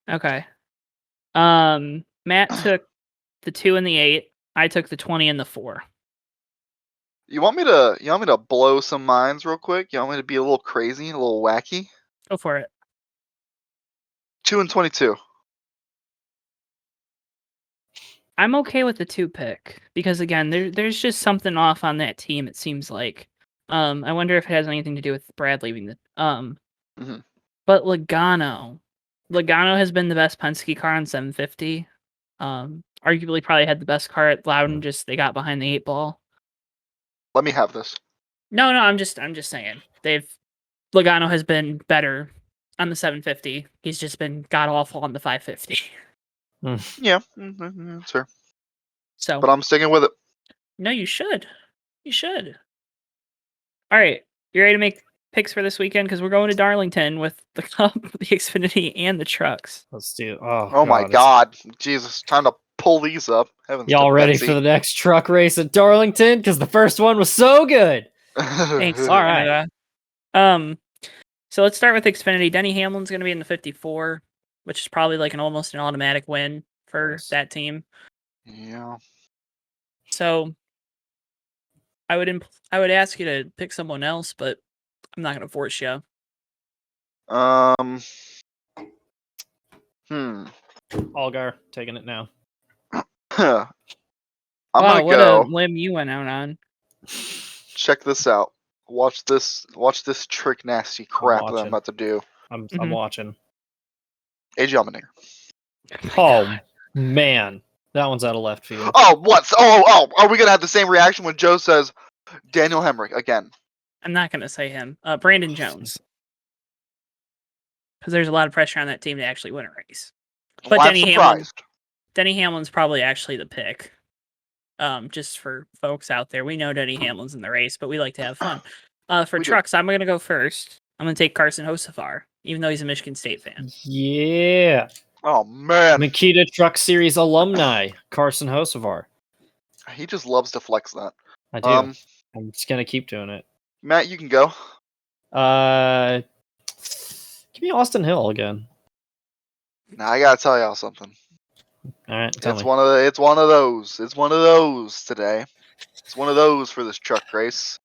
Okay. Matt took the 2 and the 8. I took the 20 and the 4. You want me to blow some minds real quick? You want me to be a little crazy, a little wacky? Go for it. 2 and 22. I'm okay with the 2 pick because again, there's just something off on that team. It seems like. I wonder if it has anything to do with Brad leaving the. But Logano has been the best Penske car on 750. Arguably probably had the best car at Loudon. Just they got behind the 8 ball. Let me have this. No, I'm just saying Logano has been better on the 750. He's just been god awful on the 550. Yeah, sure. So, but I'm sticking with it. No, you should. You should. All right, you ready to make picks for this weekend? Because we're going to Darlington with the Cup, the Xfinity, and the trucks. Let's do it. Oh my God, Jesus! Time to pull these up. Y'all ready for the next truck race at Darlington? Because the first one was so good. Thanks. All right. So let's start with Xfinity. Denny Hamlin's going to be in the 54, which is probably like almost an automatic win for that team. Yeah. So I would ask you to pick someone else, but I'm not going to force you. Hmm. Allgar taking it now. I'm Wow, gonna what go. a limb you went out on. Check this out. Watch this trick nasty crap that I'm watching. about to do. I'm Mhm. watching. AJ Allmendinger. Oh man, that one's out of left field. Oh, what? Oh, are we gonna have the same reaction when Joe says Daniel Hemrick again? I'm not going to say him. Brandon Jones. Because there's a lot of pressure on that team to actually win a race. But Well, I'm Denny Hamlin, surprised. Denny Hamlin's probably actually the pick. Just for folks out there, we know Denny Hamlin's in the race, but we like to have fun. For We do. trucks, I'm going to go first. I'm going to take Carson Hocevar, even though he's a Michigan State fan. Yeah, Oh man, Makita Truck Series alumni Carson Hocevar. he just loves to flex that. I do. I'm just gonna keep doing it. Matt, you can go. Give me Austin Hill again. Now I gotta tell y'all something. All right, tell It's me. one of those. It's one of those today. It's one of those for this truck race.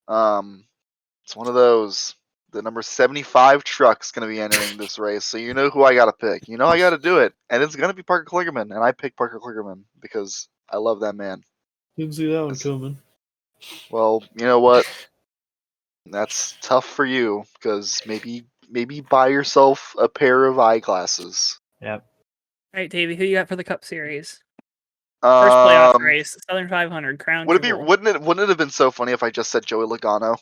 It's one of those. The number 75 truck's gonna be entering this race, so you know who I gotta pick. You know I gotta do it, and it's gonna be Parker Kligerman, and I picked Parker Kligerman because I love that man. Didn't see that one coming. Well, you know what? That's tough for you because maybe buy yourself a pair of eyeglasses. Yep. All right, Davey, who you got for the Cup Series? First playoff Um, race, Southern 500, Crown would it be? Jewel. Wouldn't it have been so funny if I just said Joey Logano?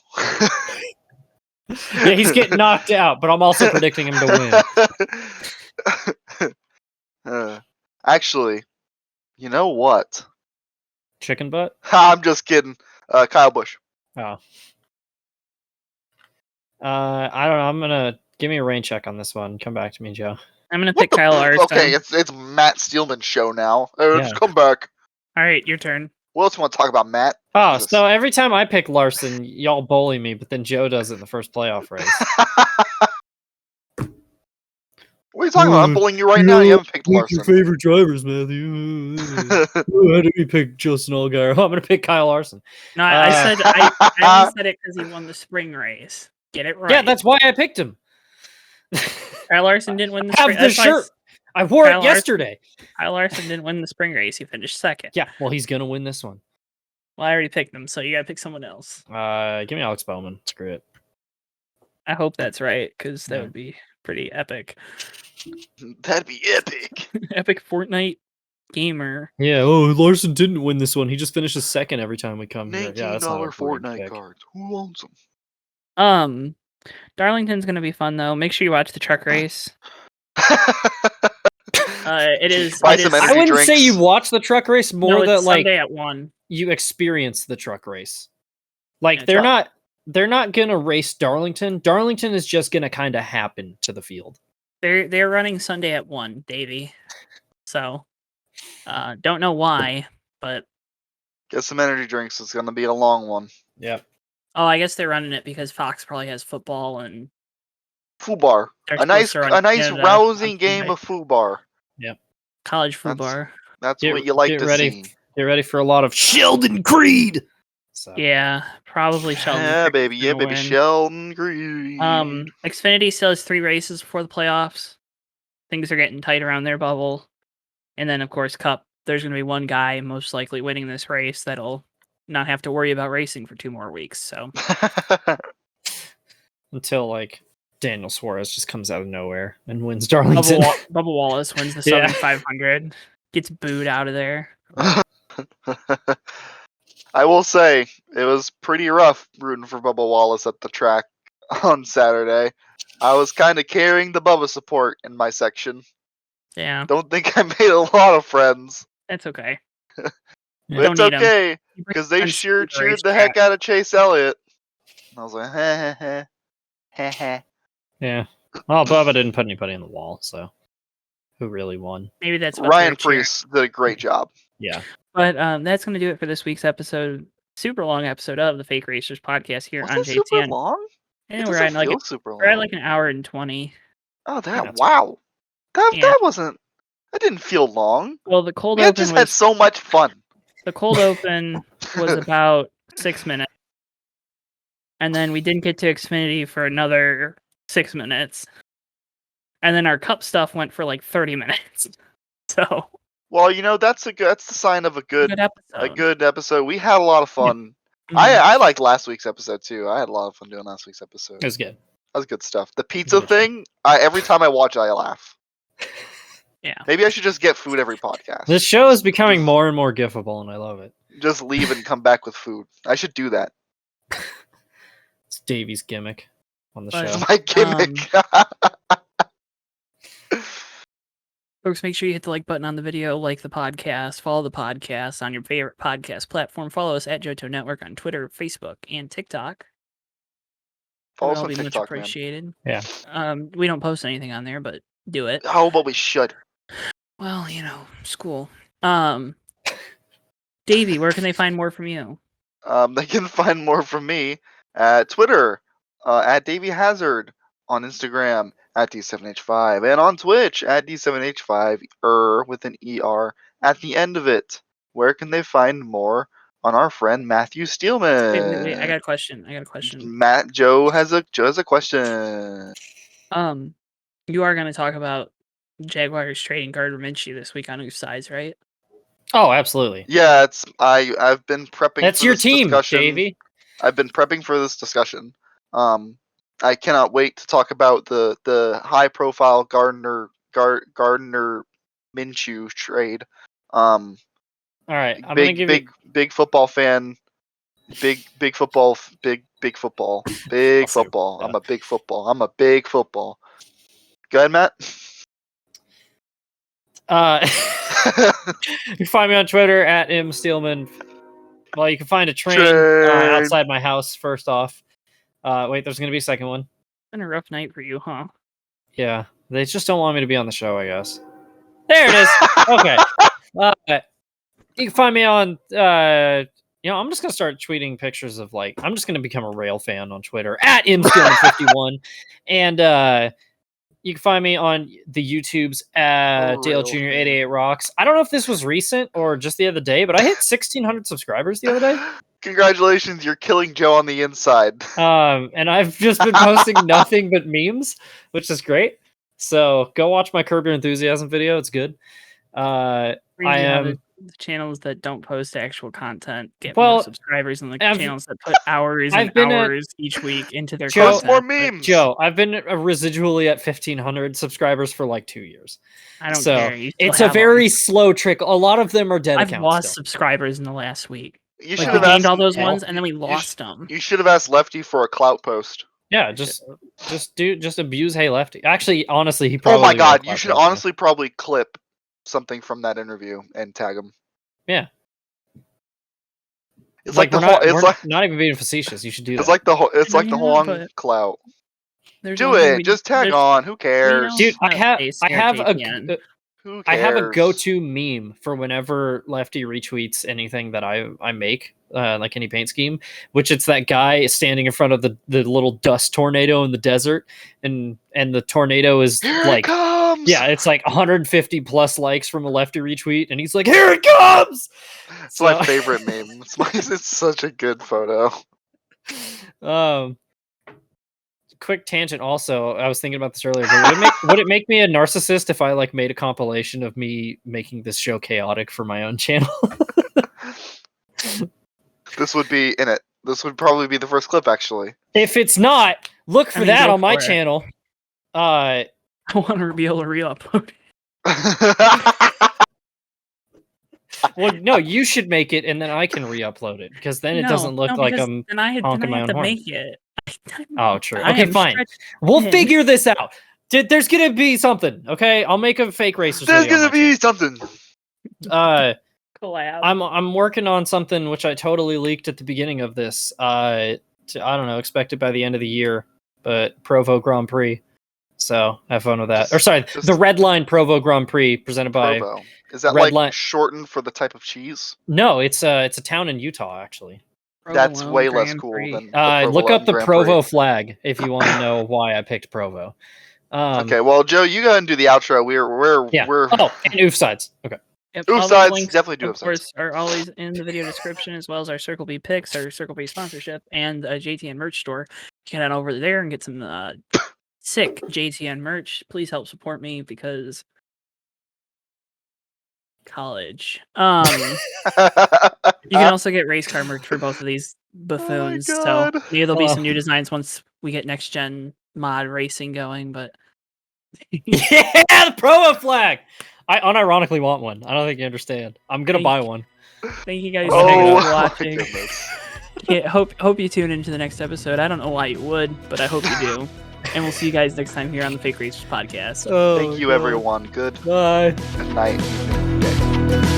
Yeah, he's getting knocked out, but I'm also predicting him to win. Actually, you know what? Chicken butt? I'm just kidding. Kyle Busch. Oh. I don't know. I'm gonna give me a rain check on this one. Come back to me, Joe. I'm going to pick Kyle Larson. Okay, it's Matt Steelman's show now. Yeah. Just come back. All right, your turn. What else you want to talk about, Matt? Oh, Jesus. so every time I pick Larson, y'all bully me, but then Joe does it in the first playoff race. What are you talking about? I'm bullying you right now. You haven't picked Larson. favorite drivers, Matthew. How did we pick Justin Allgaier? Oh, I'm gonna pick Kyle Larson. No, I said I only said it because he won the spring race. Get it right. Yeah, that's why I picked him. Kyle Larson didn't win the I spring. have the shirt. I wore Kyle it yesterday. Kyle Larson didn't win the spring race. He finished second. Yeah, well, he's gonna win this one. Well, I already picked him, so you gotta pick someone else. Give me Alex Bowman. Screw it. I hope that's right, because that Yeah. would be pretty epic. That'd be epic. Epic Fortnite gamer. Yeah. Oh, Larson didn't win this one. He just finishes second every time we come here. Yeah, that's not $19 a great Fortnite pick. cards. Who wants them? Darlington's gonna be fun though. Make sure you watch the truck race. It is. Buy it some is- energy I wouldn't say drinks. you watch the truck race more no, than it's like Sunday at 1. you experience the truck race. Like Yeah, they're not gonna race Darlington. Darlington is just gonna kind of happen to the field. They're running Sunday at 1, Davey. So, don't know why, but Get some energy drinks. It's gonna be a long one. Yep. I guess they're running it because Fox probably has football and Foobar. they're A nice, supposed to run a nice Canada rousing on game Sunday. of foobar. College That's- foobar. That's what you like get to ready. see. Get ready for a lot of Sheldon Creed. So. Yeah, probably Sheldon. Yeah, Creed's baby. Yeah, gonna baby. win. Sheldon Creed. Xfinity still has 3 races before the playoffs. Things are getting tight around their bubble. And then, of course, Cup. There's going to be one guy most likely winning this race that'll not have to worry about racing for 2 more weeks. So Until like Daniel Suarez just comes out of nowhere and wins Darlington. Bubba Wallace wins the Yeah. Southern 500. Gets booed out of there. I will say it was pretty rough rooting for Bubba Wallace at the track on Saturday. I was kind of carrying the Bubba support in my section. Yeah, Don't think I made a lot of friends, that's okay. but Don't it's need 'em. okay You bring because they friends sure to the cheered the racetrack. heck out of Chase Elliott. And I was like, heh heh heh heh. Yeah. Well, Bubba didn't put anybody on the wall, so who really won? Maybe that's what Ryan they're cheering. Priest did a great job. Yeah. But that's going to do it for this week's episode. Super long episode of the Fake Racers podcast here Was on it super JTN. long? And It we're doesn't at feel super we're at long. like an hour and 20. Oh, Yeah, that wow. That Yeah. that wasn't. That didn't feel long. Well, the cold We had open just had was so much fun. the cold open was about 6 minutes, and then we didn't get to Xfinity for another 6 minutes. And then our cup stuff went for like 30 minutes. So Well, that's the sign of a good episode. We had a lot of fun. Yeah. I liked last week's episode too. I had a lot of fun doing last week's episode. It was good. That was good stuff. The pizza thing, every time I watch it, I laugh. Yeah. Maybe I should just get food every podcast. This show is becoming more and more gifable, and I love it. Just leave and come back with food. I should do that. It's Davey's gimmick on the But- show. It's my gimmick. Folks, make sure you hit the like button on the video, like the podcast, follow the podcast on your favorite podcast platform. Follow us at Johto Network on Twitter, Facebook, and TikTok. Follow us That'll on be much TikTok, man. appreciated. Yeah. We don't post anything on there, but do it. Oh, but we should. Well, school. Davey, where can they find more from you? They can find more from me at Twitter, at Davey Hazard, on Instagram at D7H5, and on Twitch at D7H5 with an ER at the end of it. Where can they find more on our friend Matthew Steelman? Wait, I got a question. Joe has a question. You are going to talk about Jaguars trading Gardner Minshew this week on whose sides, right? Oh, absolutely. Yeah, I've been prepping. That's for your this team, discussion. Davey. I've been prepping for this discussion. I cannot wait to talk about the high profile Gardner Minshew trade. All right, I'm gonna give you big football fan. Big football. Big football. Big football. I'm a big football. Go ahead, Matt. You can find me on Twitter at msteelman. Well, you can find a train outside my house. First off, wait, there's gonna be a second one. Been a rough night for you, huh? Yeah, they just don't want me to be on the show, I guess. There it is. Okay. You can find me on. I'm just gonna start tweeting pictures of I'm just gonna become a rail fan on Twitter at msteelman51, and you can find me on the YouTubes at Dale Jr. 88 Rocks. I don't know if this was recent or just the other day, but I hit 1,600 subscribers the other day. Congratulations, you're killing Joe on the inside. And I've just been posting nothing but memes, which is great. So go watch my Curb Your Enthusiasm video. It's good. I am. The channels that don't post actual content get more subscribers than the channels that put hours and hours each week into their content. More memes. Joe, I've been residually at 1,500 subscribers for 2 years. I don't care. It's a very slow trick. A lot of them are dead accounts. I've lost subscribers in the last week. You should we have gained all those ones and then we lost them. You should have asked Lefty for a clout post. Yeah, just abuse Hey Lefty. Actually, honestly, he probably. Oh my God! You should honestly probably clip something from that interview and tag him. Yeah. It's like not even being facetious. You should do that. It's like the whole clout. Do it. Just tag on. Who cares? Dude, I have a go-to meme for whenever Lefty retweets anything that I make, like any paint scheme, which it's that guy standing in front of the little dust tornado in the desert, and the tornado is it's like 150 plus likes from a Lefty retweet, and he's like, "Here it comes!" It's my favorite meme. It's such a good photo. Quick tangent. Also, I was thinking about this earlier. But would it make me a narcissist if I made a compilation of me making this show chaotic for my own channel? This would be in it. This would probably be the first clip, actually. If it's not, look for that on my channel. I want to be able to re-upload. Well, no, you should make it, and then I can re-upload it, because then it doesn't look like I'm honking my own horn. Make it. Oh, true. Okay, fine. We'll figure this out. There's gonna be something. Okay, I'll make a fake racers. There's gonna be something. Collab. I'm working on something which I totally leaked at the beginning of this. I don't know, expect it by the end of the year, but Provo Grand Prix. So have fun with that. Or sorry, the Red Line Provo Grand Prix presented by Provo. Is that shortened for the type of cheese? No, it's a town in Utah actually. That's way less cool than look up the Provo flag if you want to know why I picked Provo. Okay, well, Joe, you go ahead and do the outro. We're and oof sides. Okay. Yep, oof sides, definitely do of course, are always in the video description, as well as our Circle B picks, our Circle B sponsorship, and a JTN merch store. You can head over there and get some sick JTN merch. Please help support me because college. You can also get race car merch for both of these buffoons. So God. maybe there'll be some new designs once we get next gen mod racing going. But Yeah, the promo flag. I unironically want one. I don't think you understand. I'm gonna buy one. thank you guys Oh, so much my for watching. goodness. Yeah, hope you tune into the next episode. I don't know why you would, but I hope you do. And we'll see you guys next time here on the Fake Racers podcast. Thank you, everyone. Good Bye. night. Evening, day.